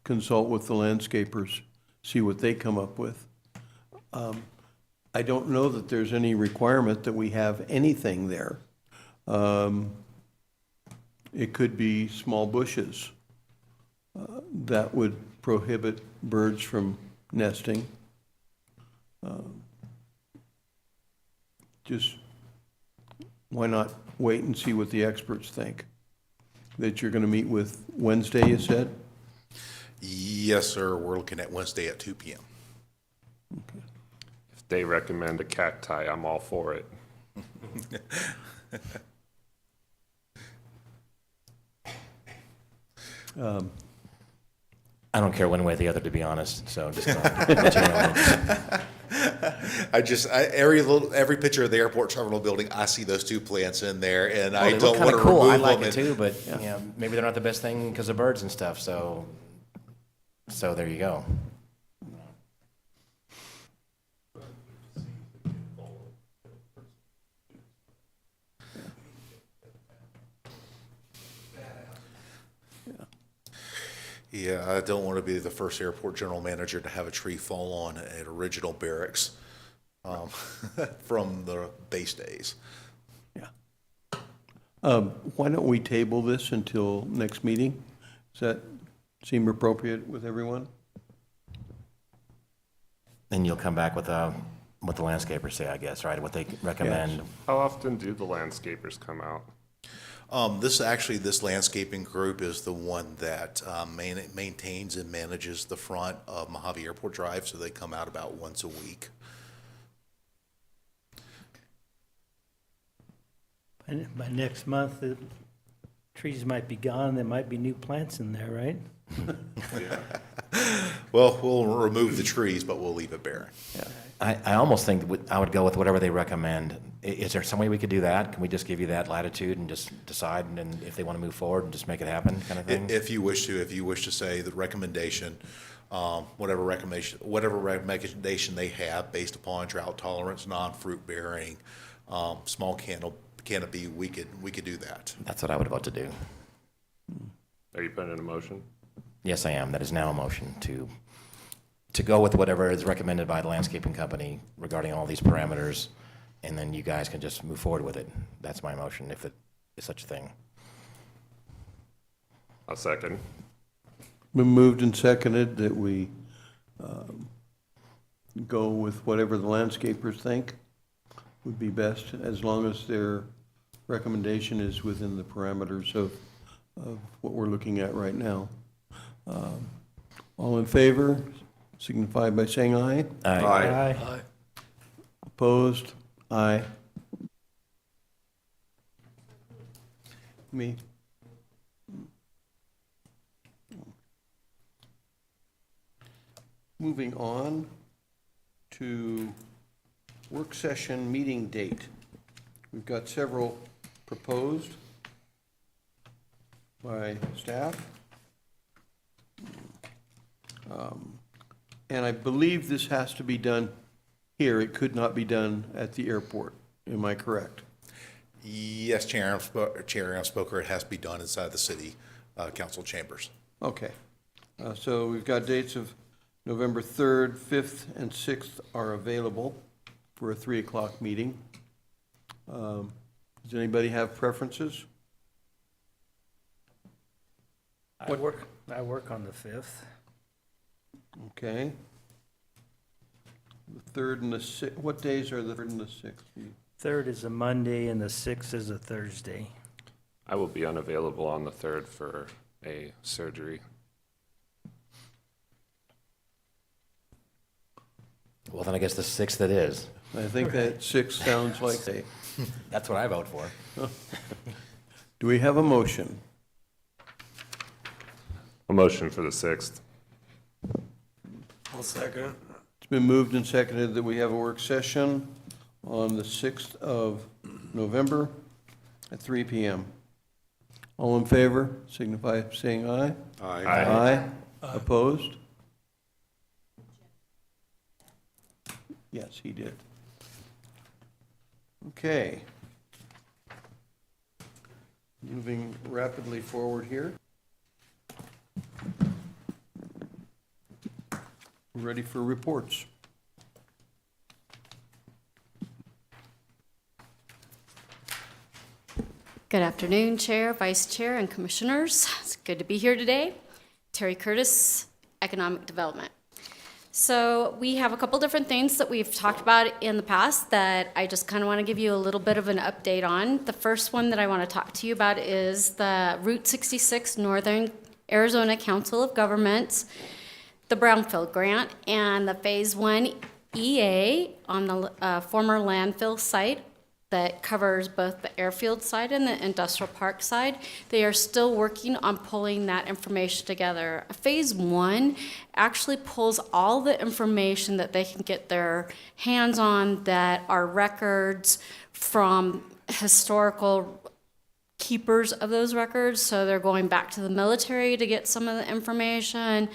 consult with the landscapers, see what they come up with. I don't know that there's any requirement that we have anything there. It could be small bushes that would prohibit birds from nesting. Just, why not wait and see what the experts think? That you're gonna meet with Wednesday, you said? Yes, sir. We're looking at Wednesday at 2 p.m. If they recommend a cacti, I'm all for it. I don't care one way or the other, to be honest, so just let you know. Every picture of the airport terminal building, I see those two plants in there, and Well, I they don't look want kind to of cool. remove I them. like it and- too, but maybe they're not the best thing because of birds and stuff. So there you go. Yeah, I don't want to be the first airport general manager to have a tree fall on at original barracks from the base days. Yeah. Why don't we table this until next meeting? Does that seem appropriate with everyone? And you'll come back with what the landscapers say, I guess, right? What they recommend. How often do the landscapers come out? This landscaping group is the one that maintains and manages the front of Mojave Airport Drive, so they come out about once a week. By next month, the trees might be gone, there might be new plants in there, right? Well, we'll remove the trees, but we'll leave it barren. I almost think I would go with whatever they recommend. Is there some way we could do that? Can we just give you that latitude and just decide, and then if they want to move forward and just make it happen, kind of thing? If you wish to say the recommendation, whatever recommendation they have based upon drought tolerance, non-fruit bearing, small canopy, we could do that. That's what I would vote to do. Are you putting in a motion? Yes, I am. That is now a motion to go with whatever is recommended by the landscaping company regarding all these parameters, and then you guys can just move forward with it. That's my motion, if it is such a thing. I'll second. Been moved and seconded that we go with whatever the landscapers think would be best, as long as their recommendation is within the parameters of what we're looking at right now. All in favor, signify by saying aye. Aye. Opposed? Aye. Me? Moving on to work session meeting date. We've got several proposed by staff. And I believe this has to be done here. It could not be done at the airport. Am I correct? Yes, Chair Spoker, it has to be done inside the city council chambers. Okay. So we've got dates of November 3rd, 5th, and 6th are available for a 3 o'clock meeting. Does anybody have preferences? I work on the 5th. Okay. The 3rd and the 6th, what days are the 3rd and the 6th? 3rd is a Monday and the 6th is a Thursday. I will be unavailable on the 3rd for a surgery. Well, then I guess the 6th it is. I think that 6 sounds like a, That's what I vote for. do we have a motion? A motion for the 6th. I'll second. It's been moved and seconded that we have a work session on the 6th of November at 3 PM. All in favor, signify by saying aye. Aye. Aye. Opposed? Yes, he did. Okay. Moving rapidly forward here. We're ready for reports. Good afternoon, Chair, Vice Chair, and Commissioners. It's good to be here today. Terry Curtis, Economic Development. So we have a couple different things that we've talked about in the past that I just kind of want to give you a little bit of an update on. The first one that I want to talk to you about is the Route 66 Northern Arizona Council of Governments, the Brownfield Grant, and the Phase 1 EA on the former landfill site that covers both the airfield side and the industrial park side. They are still working on pulling that information together. Phase 1 actually pulls all the information that they can get their hands on that are records from historical keepers of those records. So they're going back to the military to get some of the information.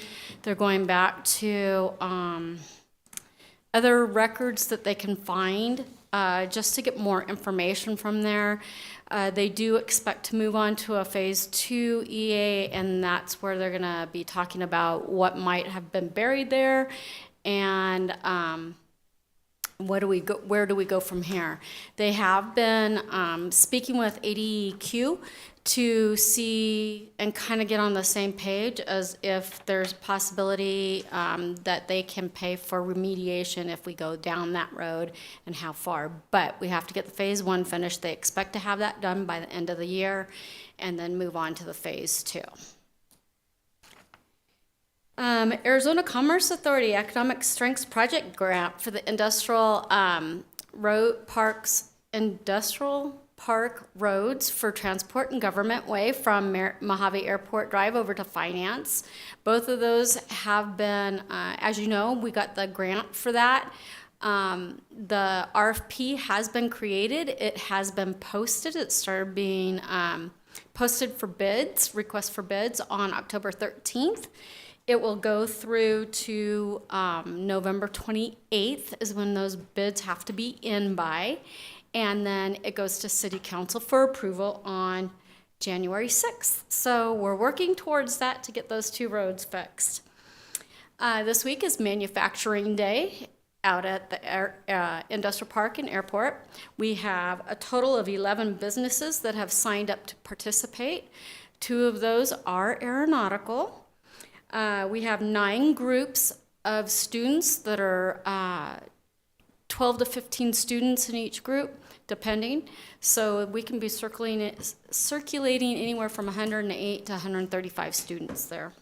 They're going back to other records that they can find just to get more information from there. They do expect to move on to a phase 2 EA, and that's where they're gonna be talking about what might have been buried there, and where do we go from here? They have been speaking with ADQ to see and kind of get on the same page as if there's a possibility that they can pay for remediation if we go down that road and how far. But we have to get the phase 1 finished. They expect to have that done by the end of the year and then move on to the phase 2. Arizona Commerce Authority Economic Strengths Project Grant for the industrial industrial park roads for Transport and Government Way from Mojave Airport Drive over to Finance. Both of those have been, as you know, we got the grant for that. The RFP has been created. It has been posted. It started being posted for bids, requests for bids on October 13th. It will go through to November 28th is when those bids have to be in by. And then it goes to City Council for approval on January 6th. So we're working towards that to get those 2 roads fixed. This week is Manufacturing Day out at the Industrial Park and Airport. We have a total of 11 businesses that have signed up to participate. 2 of those are aeronautical. We have 9 groups of students that are 12 to 15 students in each group, depending. So we can be circulating anywhere from 108 to 135 students there.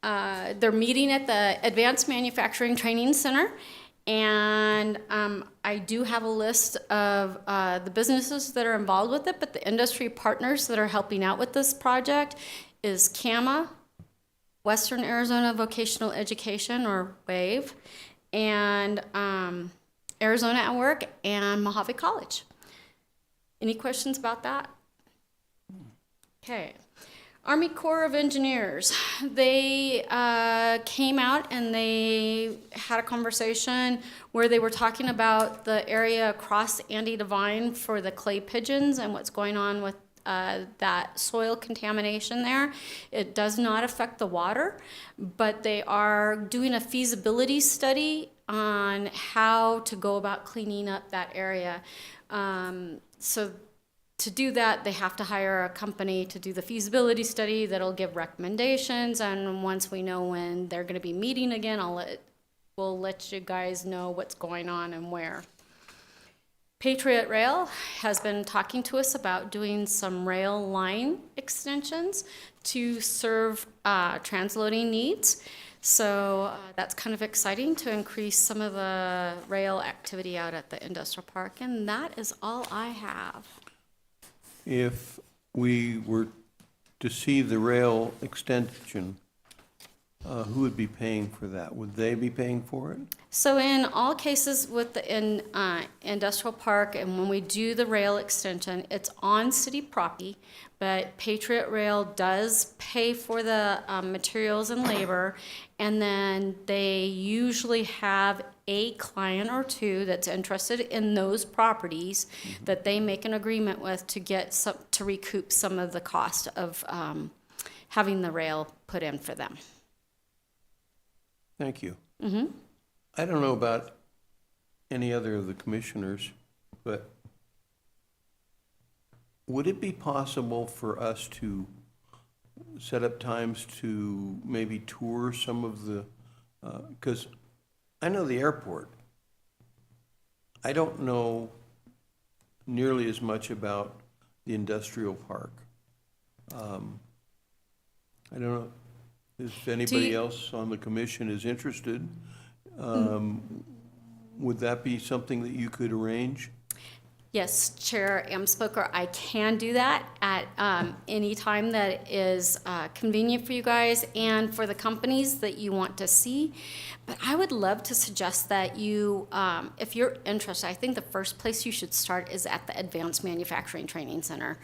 They're meeting at the Advanced Manufacturing Training Center, and I do have a list of the businesses that are involved with it, but the industry partners that are helping out with this project is CAMA, Western Arizona Vocational Education, or WAVE, and Arizona at Work, and Mojave College. Any questions about that? Okay. Army Corps of Engineers, they came out and they had a conversation where they were talking about the area across Andy Devine for the clay pigeons and what's going on with that soil contamination there. It does not affect the water, but they are doing a feasibility study on how to go about cleaning up that area. So to do that, they have to hire a company to do the feasibility study that'll give recommendations, and once we know when they're going to be meeting again, we'll let you guys know what's going on and where. Patriot Rail has been talking to us about doing some rail line extensions to serve transloading needs. So that's kind of exciting to increase some of the rail activity out at the industrial park. And that is all I have. If we were to see the rail extension, who would be paying for that? Would they be paying for it? So in all cases with the industrial park, and when we do the rail extension, it's on city property, but Patriot Rail does pay for the materials and labor, and then they usually have a client or 2 that's interested in those properties that they make an agreement with to recoup some of the cost of having the rail put in for them. Thank you. Mm-hmm. I don't know about any other of the commissioners, but would it be possible for us to set up times to maybe tour some of the, because I know the airport. I don't know nearly as much about the industrial park. I don't know if anybody else on the commission is interested. Would that be something that you could arrange? Yes, Chair Amspoker, I can do that at any time that is convenient for you guys and for the companies that you want to see. But I would love to suggest that you, if you're interested, I think the first place you should start is at the Advanced Manufacturing Training Center.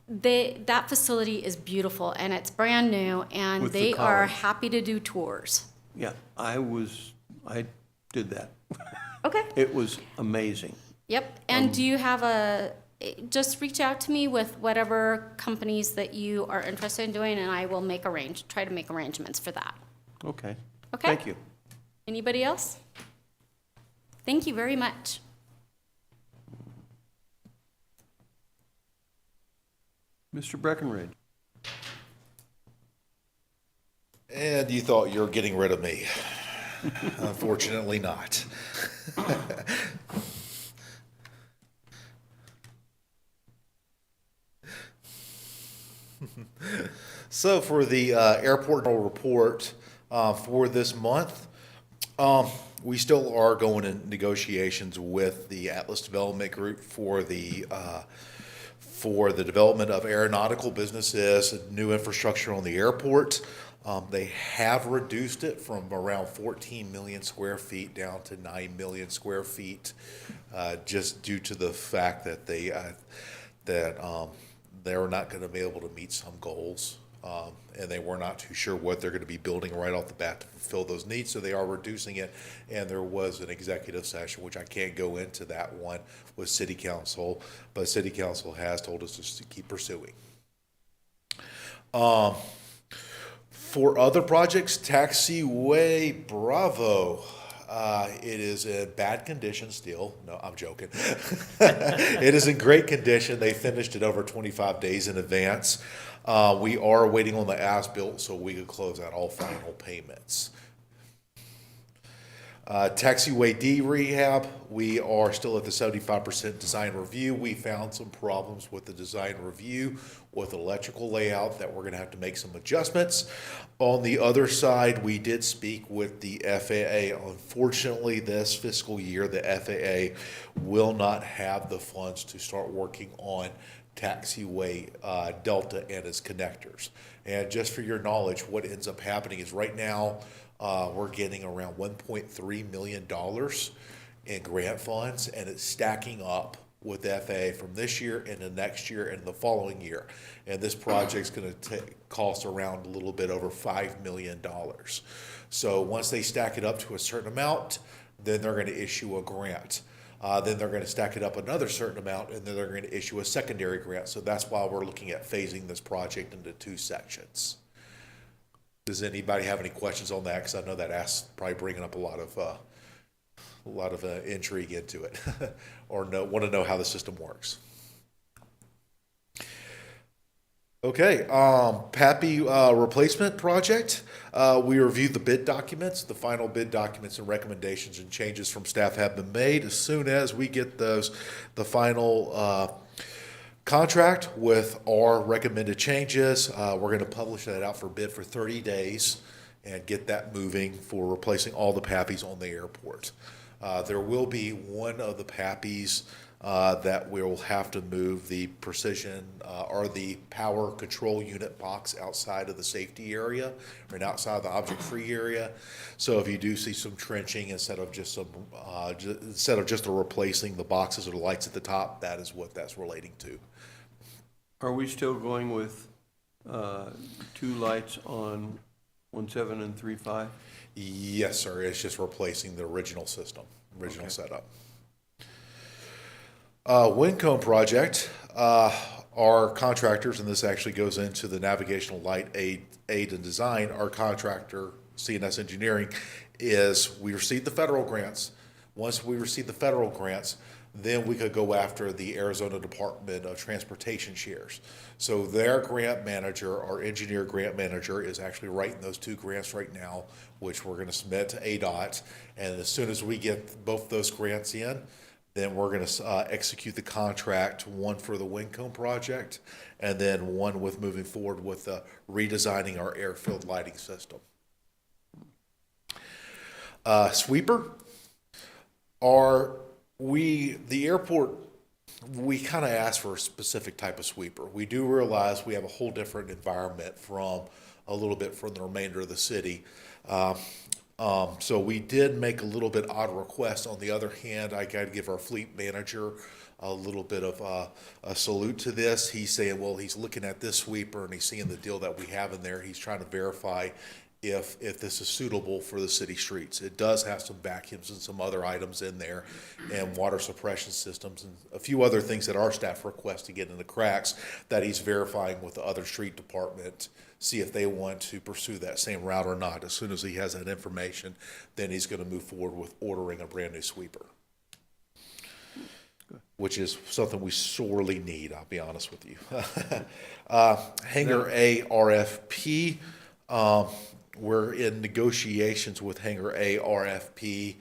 That facility is beautiful and it's brand new, and With the they are college. happy to do tours. Yeah, I did that. Okay. It was amazing. Yep. And do you have just reach out to me with whatever companies that you are interested in doing, and I will try to make arrangements for that. Okay. Okay. Thank you. Anybody else? Thank you very much. Mr. Breckenridge. And you thought you were getting rid of me. Unfortunately not. So for the airport report for this month, we still are going in negotiations with the Atlas Development Group for the development of aeronautical businesses, new infrastructure on the airport. They have reduced it from around 14 million square feet down to 9 million square feet, just due to the fact that they're not going to be able to meet some goals. And they were not too sure what they're going to be building right off the bat to fulfill those needs, so they are reducing it. And there was an executive session, which I can't go into that one, with City Council, but City Council has told us just to keep pursuing. For other projects, Taxiway Bravo. It is in bad condition still. No, I'm joking. It is in great condition. They finished it over 25 days in advance. We are waiting on the as-built so we could close out all final payments. Taxiway D rehab, we are still at the 75% design review. We found some problems with the design review with electrical layout that we're going to have to make some adjustments. On the other side, we did speak with the FAA. Unfortunately, this fiscal year, the FAA will not have the funds to start working on Taxiway Delta and its connectors. And just for your knowledge, what ends up happening is right now, we're getting around $1.3 million in grant funds, and it's stacking up with FAA from this year and the next year and the following year. And this project's going to cost around a little bit over $5 million. So once they stack it up to a certain amount, then they're going to issue a grant. Then they're going to stack it up another certain amount, and then they're going to issue a secondary grant. So that's why we're looking at phasing this project into two sections. Does anybody have any questions on that? Because I know that asks, probably bringing up a lot of intrigue into it, or want to know how the system works. Okay, PAPI replacement project. We reviewed the bid documents. The final bid documents and recommendations and changes from staff have been made. As soon as we get those, the final contract with our recommended changes, we're going to publish that out for bid for 30 days and get that moving for replacing all the PAPIs on the airport. There will be one of the PAPIs that we'll have to move the precision or the power control unit box outside of the safety area and outside of the object-free area. So if you do see some trenching instead of just replacing the boxes or the lights at the top, that is what that's relating to. Are we still going with 2 lights on 17 and 3.5? Yes, sir. It's just replacing the original system, setup. Windcomb project, our contractors, and this actually goes into the navigational light aid and design, our contractor, CNS Engineering, is we received the federal grants. Once we receive the federal grants, then we could go after the Arizona Department of Transportation shares. So their grant manager, our engineer grant manager, is actually writing those 2 grants right now, which we're going to submit to ADOT. And as soon as we get both those grants in, then we're going to execute the contract, one for the Windcomb project, and then one with moving forward with redesigning our airfield lighting system. Sweeper, the airport, we kind of asked for a specific type of sweeper. We do realize we have a whole different environment from the remainder of the city. So we did make a little bit odd request. On the other hand, I got to give our fleet manager a little bit of a salute to this. He's saying, well, he's looking at this sweeper and he's seeing the deal that we have in there. He's trying to verify if this is suitable for the city streets. It does have some vacuums and some other items in there, and water suppression systems, and a few other things that our staff request to get in the cracks that he's verifying with the other street department, see if they want to pursue that same route or not. As soon as he has that information, then he's gonna move forward with ordering a brand new sweeper, which is something we sorely need, I'll be honest with you. Hangar A RFP, we're in negotiations with Hangar A RFP.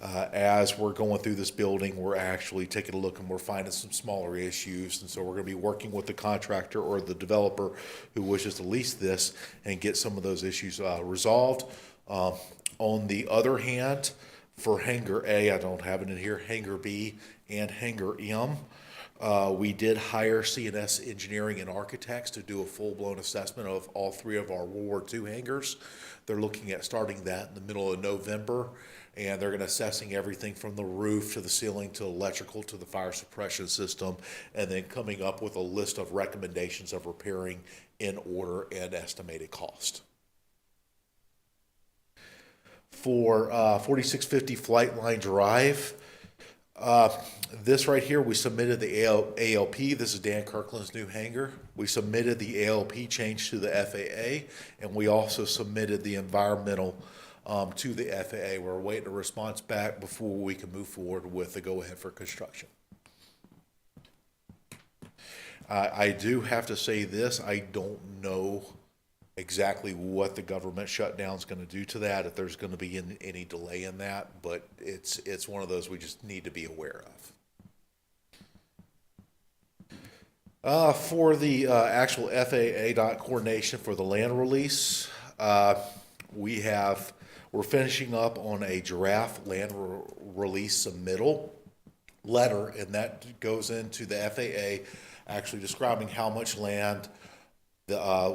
As we're going through this building, we're actually taking a look and we're finding some smaller issues. And so we're gonna be working with the contractor or the developer who wishes to lease this and get some of those issues resolved. On the other hand, for Hangar A, I don't have it in here, Hangar B and Hangar M, we did hire CNS Engineering and Architects to do a full-blown assessment of all three of our World War II hangars. They're looking at starting that in the middle of November, and they're going to assessing everything from the roof to the ceiling to electrical to the fire suppression system, and then coming up with a list of recommendations of repairing in order and estimated cost. For 4650 Flight Line Drive, this right here, we submitted the ALP. This is Dan Kirkland's new hangar. We submitted the ALP change to the FAA, and we also submitted the environmental to the FAA. We're waiting a response back before we can move forward with the go-ahead for construction. I do have to say this, I don't know exactly what the government shutdown is going to do to that, if there's going to be any delay in that, but it's one of those we just need to be aware of. For the actual FAA coordination for the land release, we're finishing up on a draft land release submittal letter, and that goes into the FAA actually describing how much land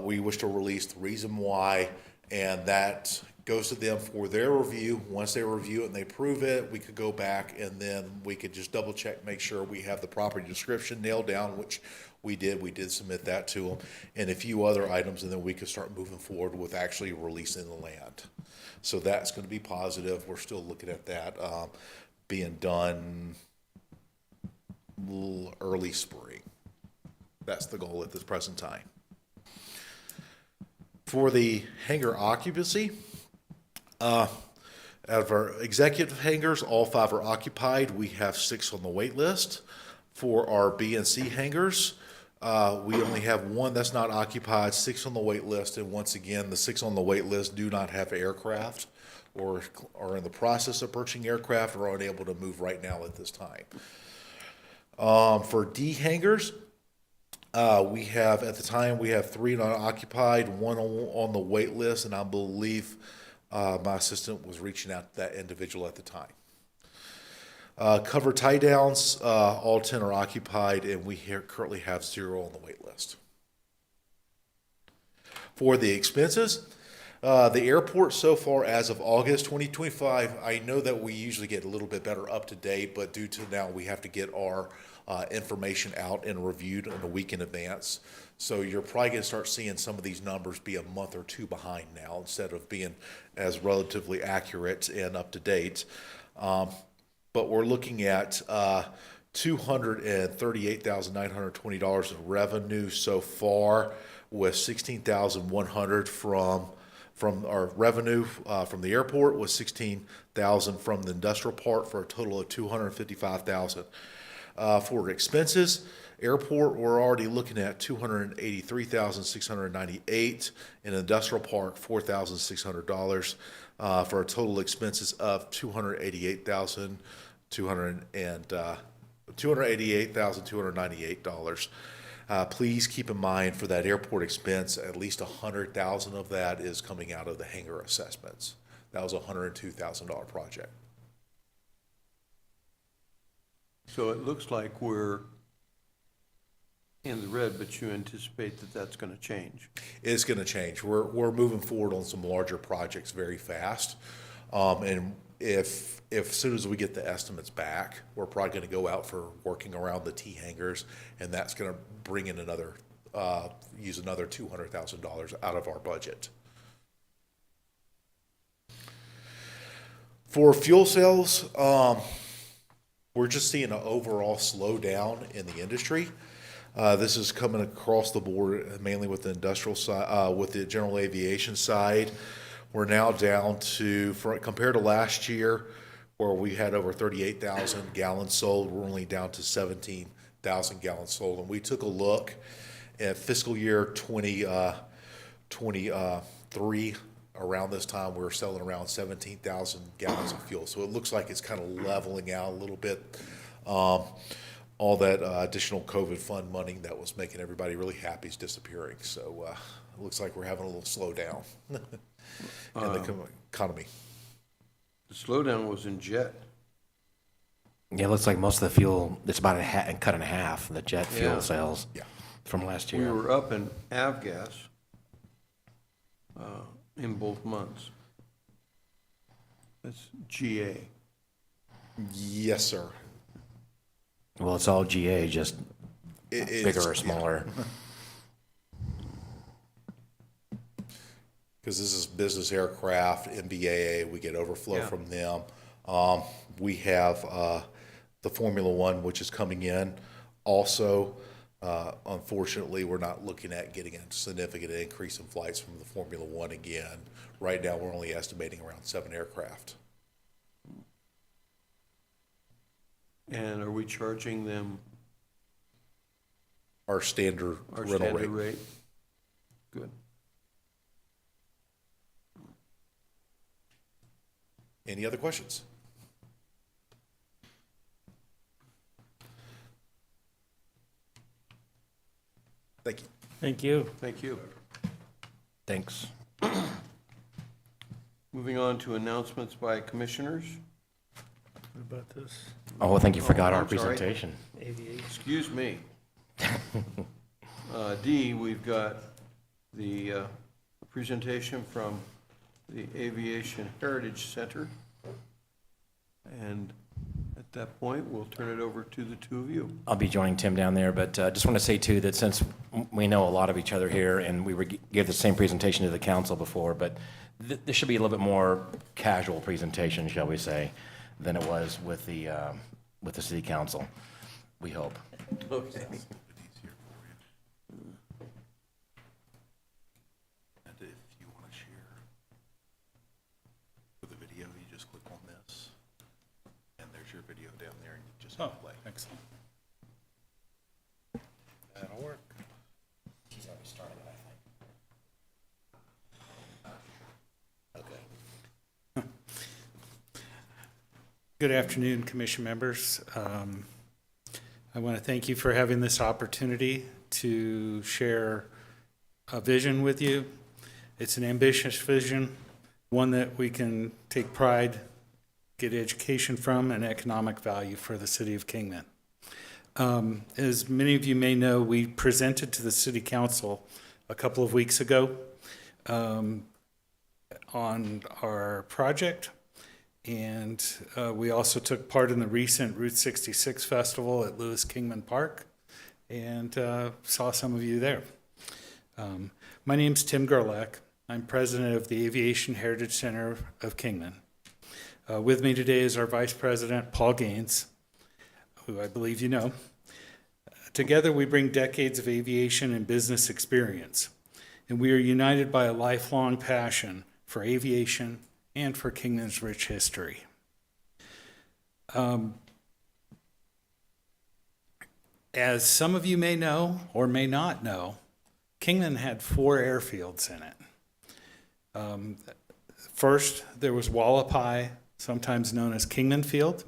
we wish to release, the reason why, and that goes to them for their review. Once they review it and they approve it, we could go back and then we could just double check, make sure we have the property description nailed down, which we did. We did submit that to them, and a few other items, and then we could start moving forward with actually releasing the land. So that's going to be positive. We're still looking at that being done early spring. That's the goal at this present time. For the hangar occupancy, out of our executive hangars, all 5 are occupied. We have 6 on the wait list. For our B and C hangars, we only have 1 that's not occupied, 6 on the wait list, and once again, the 6 on the wait list do not have aircraft or are in the process of purchasing aircraft or aren't able to move right now at this time. For D hangars, we have, at the time, we have 3 not occupied, 1 on the wait list, and I believe my assistant was reaching out to that individual at the time. Cover tie downs, all 10 are occupied, and we currently have 0 on the wait list. For the expenses, the airport so far as of August 2025, I know that we usually get a little bit better up to date, but due to now we have to get our information out and reviewed in a week in advance. So you're probably going to start seeing some of these numbers be a month or 2 behind now instead of being as relatively accurate and up to date. But we're looking at $238,920 of revenue so far, with $16,100 from our revenue from the airport, with $16,000 from the industrial park, for a total of $255,000. For expenses, airport, we're already looking at $283,698, in industrial park, $4,600, for a total expenses of $288,298. Please keep in mind, for that airport expense, at least $100,000 of that is coming out of the hangar assessments. That was a $102,000 project. So it looks like we're in the red, but you anticipate that that's going to change. It's going to change. We're moving forward on some larger projects very fast, and if as soon as we get the estimates back, we're probably going to go out for working around the T hangars, and that's going to bring in use another $200,000 out of our budget. For fuel cells, we're just seeing an overall slowdown in the industry. This is coming across the board, mainly with the industrial side, with the general aviation side. We're now down to, compared to last year, where we had over 38,000 gallons sold, we're only down to 17,000 gallons sold. And we took a look at fiscal year 2023. Around this time, we were selling around 17,000 gallons of fuel. So it looks like it's kind of leveling out a little bit. All that additional COVID fund money that was making everybody really happy is disappearing. So it looks like we're having a little slowdown in the economy. The slowdown was in jet. Yeah, it looks like most of the fuel, it's about cut in half, the jet Yeah. fuel sales Yeah. from last We year. were up in avgas in both months. That's GA. Yes, sir. Well, it's all GA, just It's bigger or smaller. Because this is business aircraft, NBAA, we get overflow Yeah. from them. We have the Formula One, which is coming in. Also, unfortunately, we're not looking at getting a significant increase in flights from the Formula One again. Right now, we're only estimating around 7 aircraft. And are we charging them Our standard our rental standard rate. rate? Good. Any other questions? Thank you. Thank you. Thank you. Thanks. Moving on to announcements by commissioners. What about this? Oh, I think you forgot our I'm sorry. presentation. Aviation. Excuse me. D, we've got the presentation from the Aviation Heritage Center. And at that point, we'll turn it over to the two of you. I'll be joining Tim down there, but just want to say too that since we know a lot of each other here and gave the same presentation to the council before, but this should be a little bit more casual presentation, shall we say, than it was with the city council, we hope. Okay. And if you want to share for the video, you just click on this, and there's your video down there, and you just hit play. Excellent. That'll work. She's already started it, I think. Okay. Good afternoon, commission members. I want to thank you for having this opportunity to share a vision with you. It's an ambitious vision, one that we can take pride, get education from, and economic value for the city of Kingman. As many of you may know, we presented to the city council a couple of weeks ago on our project. And we also took part in the recent Route 66 Festival at Lewis Kingman Park and saw some of you there. My name's Tim Gerlach. I'm president of the Aviation Heritage Center of Kingman. With me today is our vice president, Paul Gaines, who I believe you know. Together we bring decades of aviation and business experience, and we are united by a lifelong passion for aviation and for Kingman's rich history. As some of you may know or may not know, Kingman had 4 airfields in it. First, there was Wallapai, sometimes known as Kingman Field,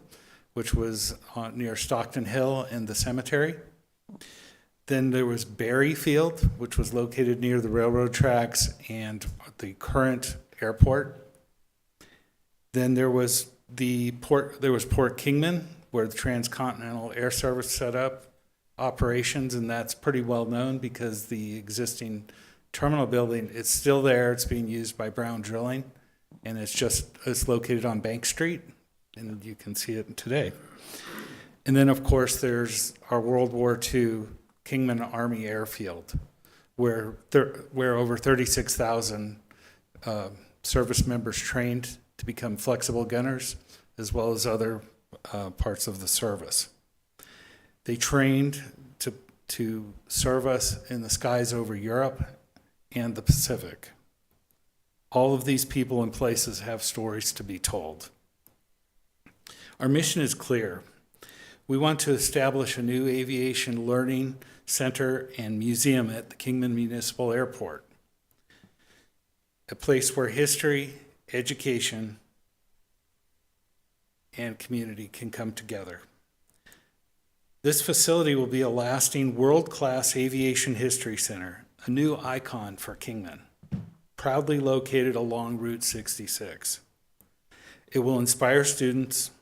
which was near Stockton Hill and the cemetery. Then there was Berry Field, which was located near the railroad tracks and the current airport. Then there was Port Kingman, where the Transcontinental Air Service set up operations, and that's pretty well known because the existing terminal building, it's still there. It's being used by Brown Drilling, and it's located on Bank Street, and you can see it today. And then, of course, there's our World War II Kingman Army Airfield, where over 36,000 service members trained to become flexible gunners, as well as other parts of the service. They trained to serve us in the skies over Europe and the Pacific. All of these people and places have stories to be told. Our mission is clear. We want to establish a new aviation learning center and museum at the Kingman Municipal Airport, a place where history, education, and community can come together. This facility will be a lasting world-class aviation history center, a new icon for Kingman, proudly located along Route 66. It will inspire students,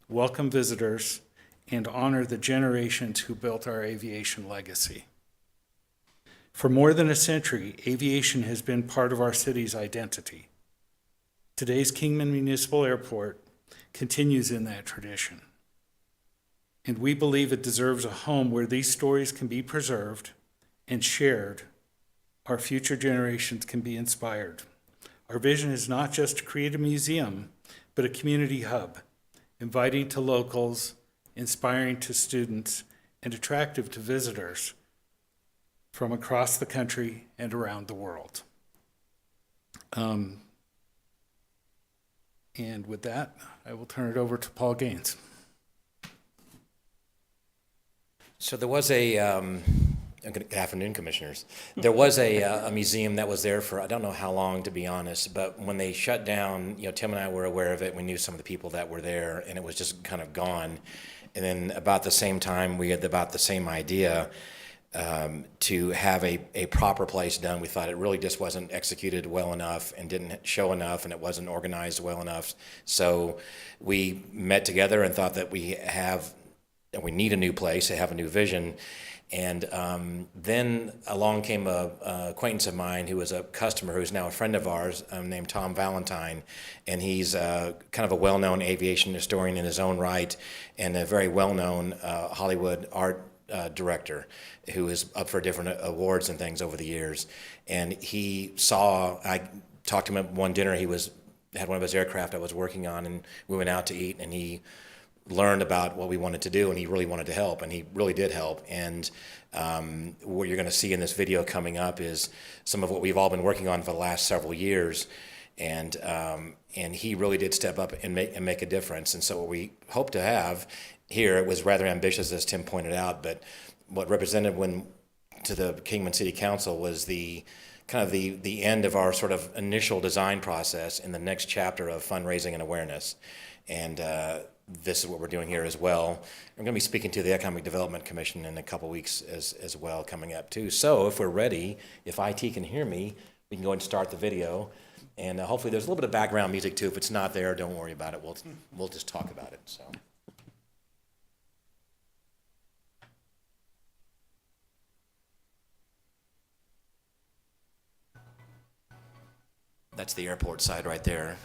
welcome visitors, and honor the generations who built our aviation legacy. For more than a century, aviation has been part of our city's identity. Today's Kingman Municipal Airport continues in that tradition. And we believe it deserves a home where these stories can be preserved and shared. Our future generations can be inspired. Our vision is not just to create a museum, but a community hub, inviting to locals, inspiring to students, and attractive to visitors from across the country and around the world. And with that, I will turn it over to Paul Gaines. So there was good afternoon, commissioners. There was a museum that was there for, I don't know how long, to be honest, but when they shut down, Tim and I were aware of it. We knew some of the people that were there, and it was just kind of gone. And then about the same time, we had about the same idea to have a proper place done. We thought it really just wasn't executed well enough and didn't show enough, and it wasn't organized well enough. So we met together and thought that we need a new place, to have a new vision. And then along came a acquaintance of mine who was a customer who's now a friend of ours, named Tom Valentine. And he's kind of a well-known aviation historian in his own right, and a very well-known Hollywood art director who is up for different awards and things over the years. And I talked to him at one dinner. He had one of his aircraft I was working on, and we went out to eat, and he learned about what we wanted to do, and he really wanted to help, and he really did help. And what you're going to see in this video coming up is some of what we've all been working on for the last several years, and he really did step up and make a difference. And so what we hope to have here, it was rather ambitious, as Tim pointed out, but what represented to the Kingman City Council was the end of our sort of initial design process in the next chapter of fundraising and awareness. And this is what we're doing here as well. I'm going to be speaking to the Economic Development Commission in a couple weeks as well, coming up too. So if we're ready, if IT can hear me, we can go ahead and start the video. And hopefully there's a little bit of background music too. If it's not there, don't worry about it. We'll just talk about it. So. That's the airport side right there.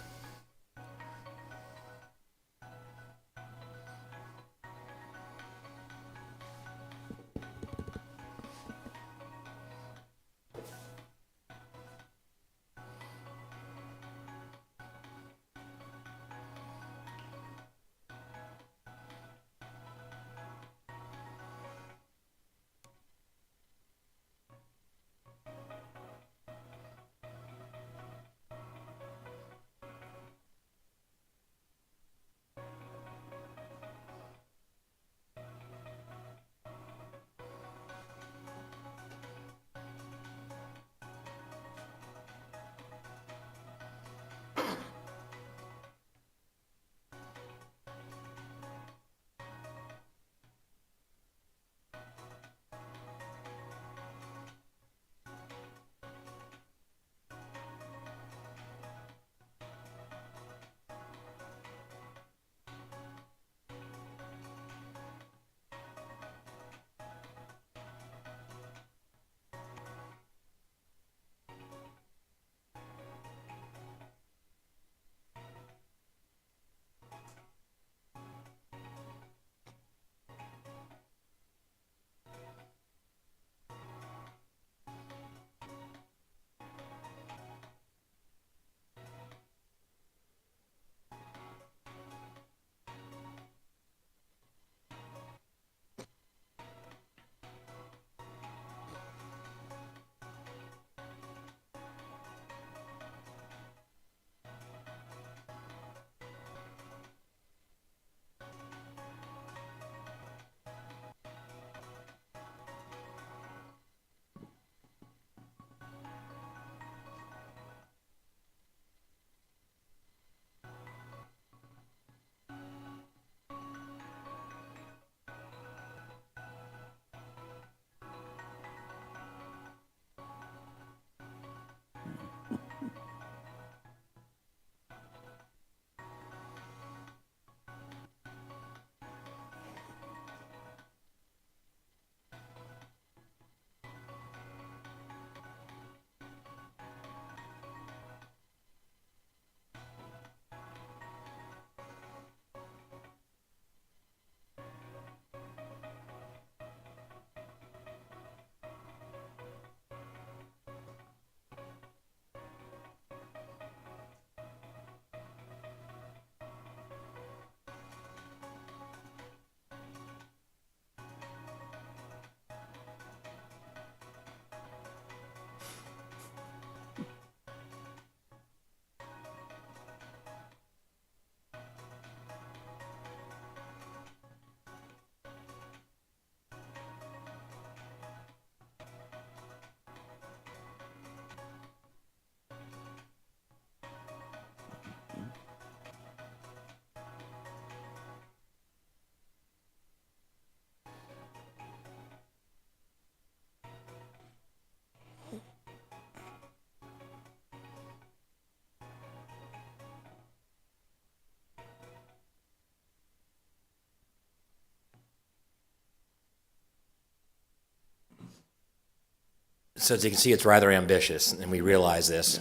So as you can see, it's rather ambitious, and we realize this,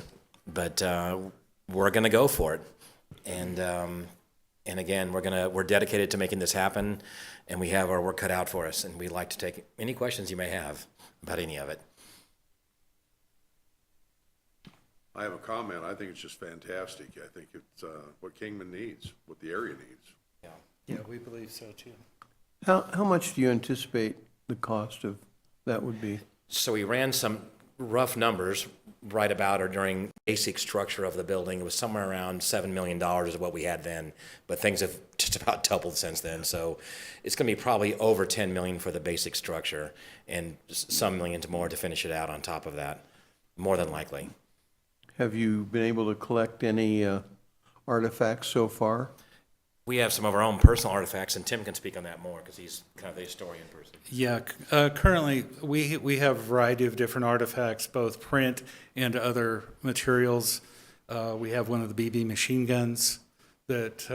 but we're going to go for it. And again, we're dedicated to making this happen, and we have our work cut out for us, and we'd like to take any questions you may have about any of it. I have a comment. I think it's just fantastic. I think it's what Kingman needs, what the area needs. Yeah, we believe so too. How much do you anticipate the cost of that would be? So we ran some rough numbers right about or during basic structure of the building. It was somewhere around $7 million is what we had then, but things have just about doubled since then. So it's going to be probably over 10 million for the basic structure and some millions more to finish it out on top of that, more than likely. Have you been able to collect any artifacts so far? We have some of our own personal artifacts, and Tim can speak on that more because he's kind of the historian person. Yeah, currently, we have a variety of different artifacts, both print and other materials. We have one of the BB machine guns that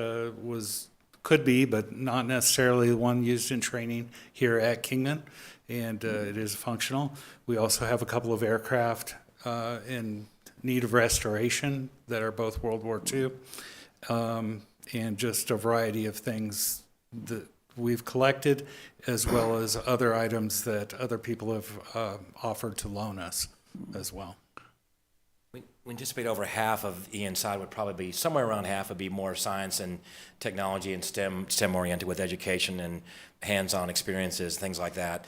could be, but not necessarily the one used in training here at Kingman, and it is functional. We also have a couple of aircraft in need of restoration that are both World War II. And just a variety of things that we've collected, as well as other items that other people have offered to loan us as well. We anticipate over half of the inside would probably be, somewhere around half would be more science and technology and STEM oriented with education and hands-on experiences, things like that.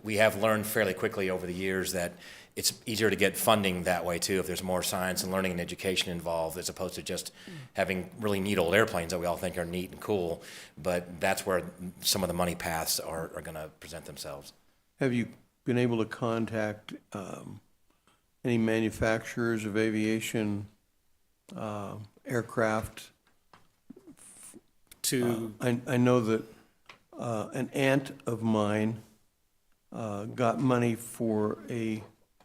We have learned fairly quickly over the years that it's easier to get funding that way too if there's more science and learning and education involved, as opposed to just having really neat old airplanes that we all think are neat and cool. But that's where some of the money paths are going to present themselves. Have you been able to contact any manufacturers of aviation aircraft? I know that an aunt of mine got money for a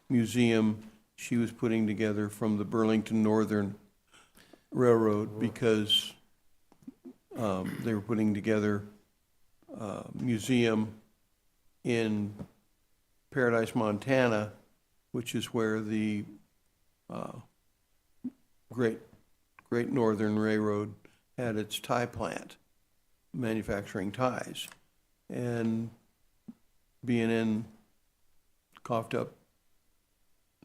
museum she was putting together from the Burlington Northern Railroad because they were putting together a museum in Paradise, Montana, which is where the Great Northern Railroad had its tie plant, manufacturing ties. And BNN coughed up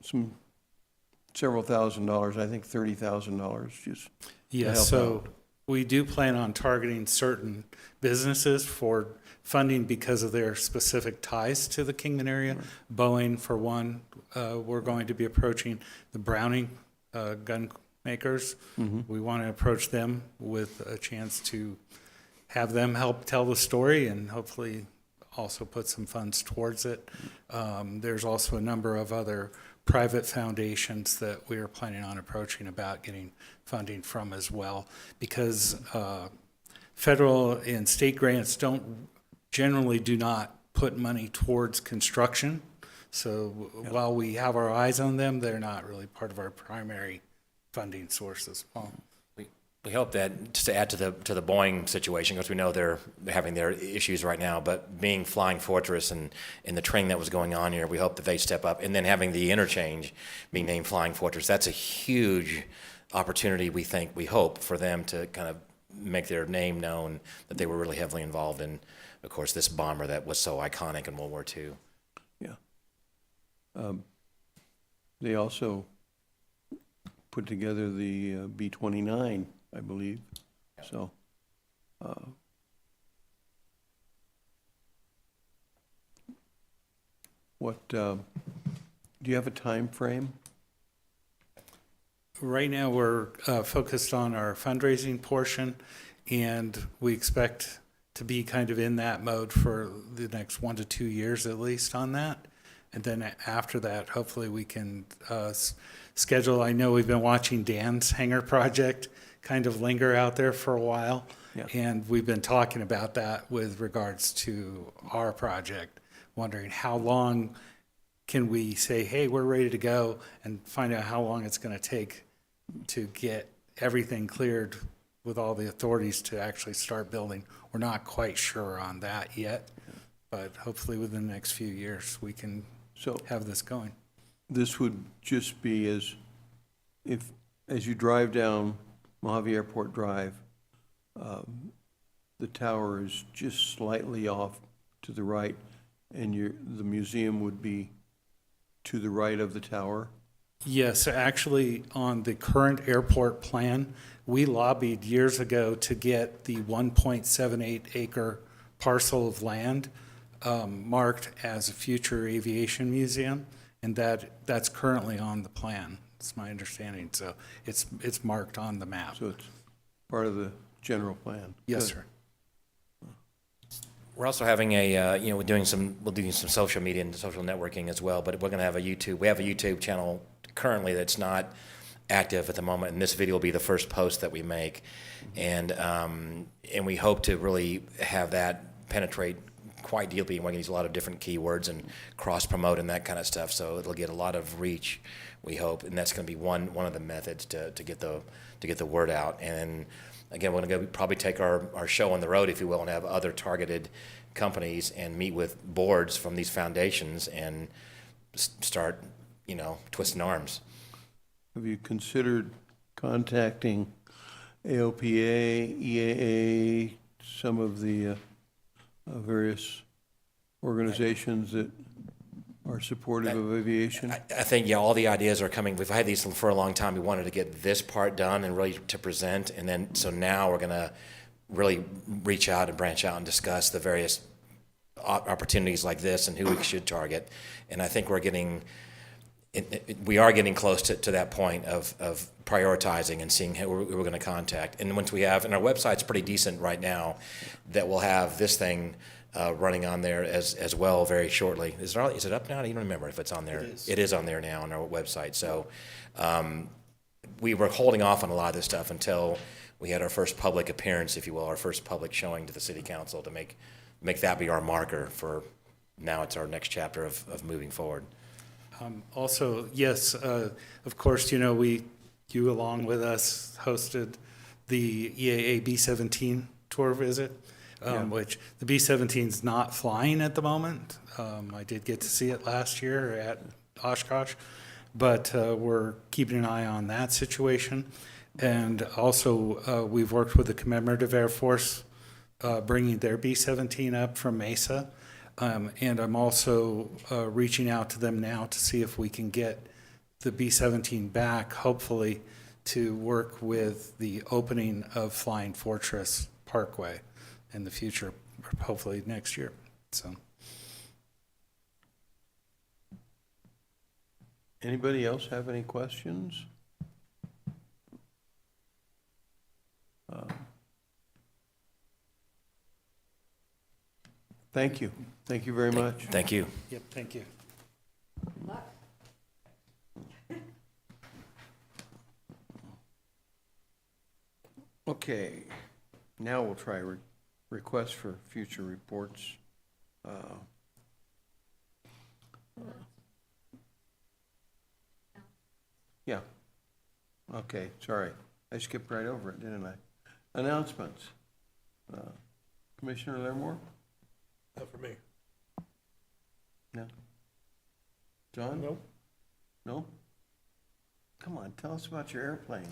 several $1,000s, I think $30,000 just to Yes, help so out. we do plan on targeting certain businesses for funding because of their specific ties to the Kingman area. Right. Boeing, for one, we're going to be approaching the Browning gun makers. Mm-hmm. We want to approach them with a chance to have them help tell the story and hopefully also put some funds towards it. There's also a number of other private foundations that we are planning on approaching about getting funding from as well, because federal and state grants generally do not put money towards construction. So while we have our eyes on them, they're not really part of our primary funding sources. Well, we hope that, just to add to the Boeing situation, because we know they're having their issues right now, but being Flying Fortress and the training that was going on here, we hope that they step up. And then having the interchange being named Flying Fortress, that's a huge opportunity, we hope, for them to kind of make their name known, that they were really heavily involved in, of course, this bomber that was so iconic in World War II. Yeah. They also put together the B-29, I believe. So, do you have a time frame? right now we're focused on our fundraising portion, and we expect to be kind of in that mode for the next 1 to 2 years at least on that. And then after that, hopefully we can schedule. I know we've been watching Dan's hangar project kind of linger out there for a while. Yeah. And we've been talking about that with regards to our project, wondering how long can we say, hey, we're ready to go, and find out how long it's going to take to get everything cleared with all the authorities to actually start building. We're not quite sure on that yet, but hopefully within the next few years we can So have this going. this would just be as you drive down Mojave Airport Drive, the tower is just slightly off to the right, and the museum would be to the right of the tower. Yes, actually, on the current airport plan, we lobbied years ago to get the 1.78 acre parcel of land marked as a future aviation museum, and that's currently on the plan. It's my understanding, so it's marked on the map. So it's part of the general plan. Yes, Good. sir. We're also having we're doing some social media and social networking as well, but we're going to have we have a YouTube channel currently that's not active at the moment, and this video will be the first post that we make. And we hope to really have that penetrate quite deeply. We're going to use a lot of different keywords and cross-promote and that kind of stuff, so it'll get a lot of reach, we hope, and that's going to be one of the methods to get the word out. And again, we're going to probably take our show on the road, if you will, and have other targeted companies and meet with boards from these foundations and start, twisting arms. Have you considered contacting AOPA, EAA, some of the various organizations that are supportive of aviation? I think, all the ideas are coming. We've had these for a long time. We wanted to get this part done and really to present, and then so now we're going to really reach out and branch out and discuss the various opportunities like this and who we should target. And I think we are getting close to that point of prioritizing and seeing who we're going to contact. And once we have, and our website's pretty decent right now, that we'll have this thing running on there as well very shortly. Is it up now? I don't even remember if it's on there. It is on there now on our website. So we were holding off on a lot of this stuff until we had our first public appearance, if you will, our first public showing to the city council to make that be our marker for now. It's our next chapter of moving forward. Also, yes, of course, you along with us hosted the EAA B-17 tour visit, which the B-17 is not flying at the moment. I did get to see it last year at Oshkosh, but we're keeping an eye on that situation. And also, we've worked with the Commemorative Air Force, bringing their B-17 up from Mesa. And I'm also reaching out to them now to see if we can get the B-17 back, hopefully, to work with the opening of Flying Fortress Parkway in the future, hopefully next year. So, Anybody else have any questions? Thank you. Thank you very much. Thank you. yep, thank you. Okay, now we'll try requests for future reports. Yeah. Okay, sorry. I skipped right over it, didn't I? Announcements. Commissioner Larimore? Not for me. No. John? Nope. No? Come on, tell us about your airplane.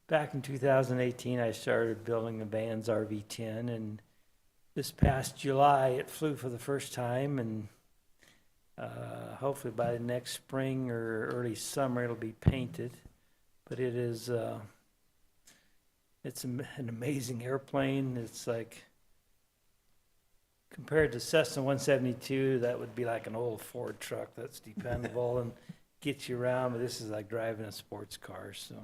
Back in 2018, I started building the Vans RV-10, and this past July, it flew for the first time, and hopefully by the next spring or early summer, it'll be painted. But it is, it's an amazing airplane. It's like, compared to Cessna 172, that would be like an old Ford truck that's dependable and gets you around, but this is like driving a sports car, so.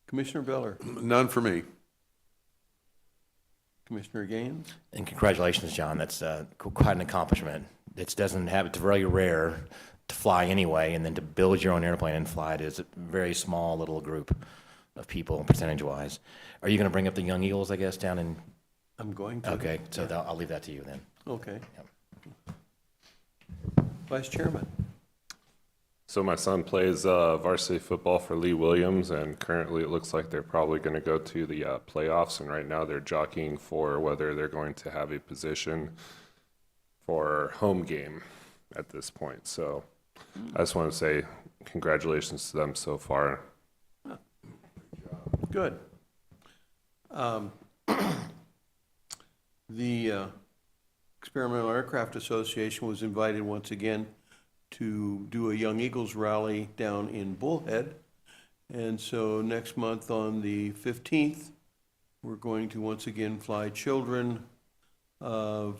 Commissioner Beller? None for me. Commissioner Gaines? And congratulations, John. That's quite an accomplishment. It's very rare to fly anyway, and then to build your own airplane and fly it is a very small little group of people, percentage-wise. Are you going to bring up the Young Eagles, I guess, down in? I'm going to. Okay, so I'll leave that to you then. Okay. Yep. Vice Chairman? So my son plays varsity football for Lee Williams, and currently it looks like they're probably going to go to the playoffs. And right now they're jockeying for whether they're going to have a position for home game at this point. So I just want to say congratulations to them so far. Good. The Experimental Aircraft Association was invited once again to do a Young Eagles rally down in Bullhead. And so next month on the 15th, we're going to once again fly children of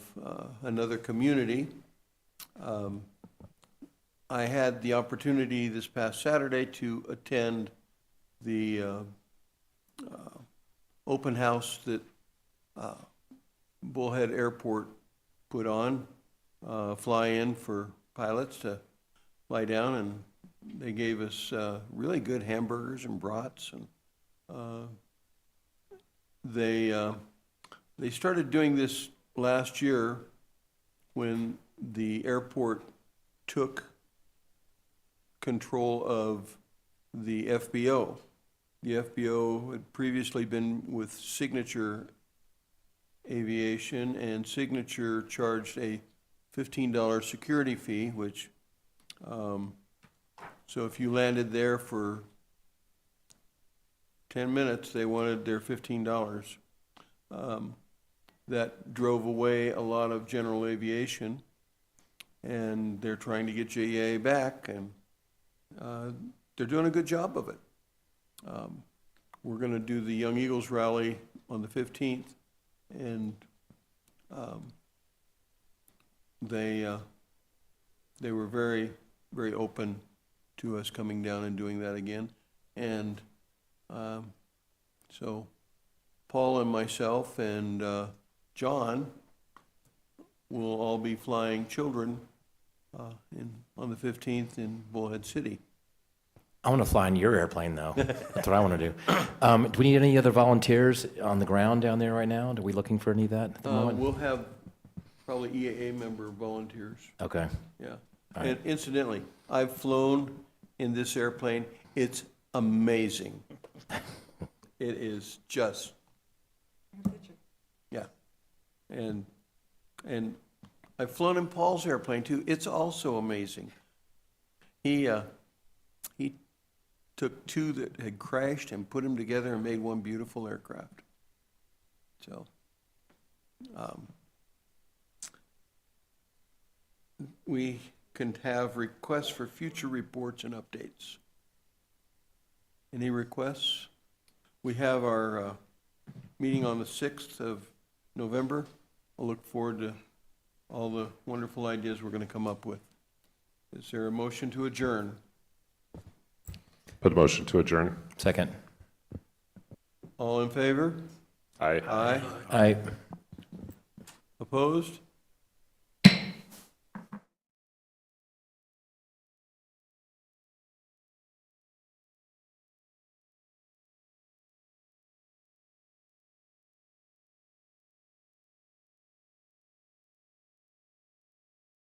another community. I had the opportunity this past Saturday to attend the open house that Bullhead Airport put on, fly in for pilots to fly down, and they gave us really good hamburgers and brats, and they started doing this last year when the airport took control of the FBO. The FBO had previously been with Signature Aviation, and Signature charged a $15 security fee, which, so if you landed there for 10 minutes, they wanted their $15. That drove away a lot of general aviation, and they're trying to get JEA back, and they're doing a good job of it. We're going to do the Young Eagles rally on the 15th, and they were very, very open to us coming down and doing that again. And so Paul and myself and John will all be flying children on the 15th in Bullhead City. I want to fly in your airplane, though. That's what I want to do. Do we need any other volunteers on the ground down there right now? Are we looking for any of that at the moment? We'll have probably EAA member volunteers. Okay. Yeah. All right. And incidentally, I've flown in this airplane. It's amazing. It is just, yeah. And I've flown in Paul's airplane too. It's also amazing. He took two that had crashed and put them together and made one beautiful aircraft. So, we can have requests for future reports and updates. Any requests? We have our meeting on the 6th of November. I'll look forward to all the wonderful ideas we're going to come up with. Is there a motion to adjourn? Put a motion to adjourn. Second. All in favor? Aye. Aye. Aye. Opposed?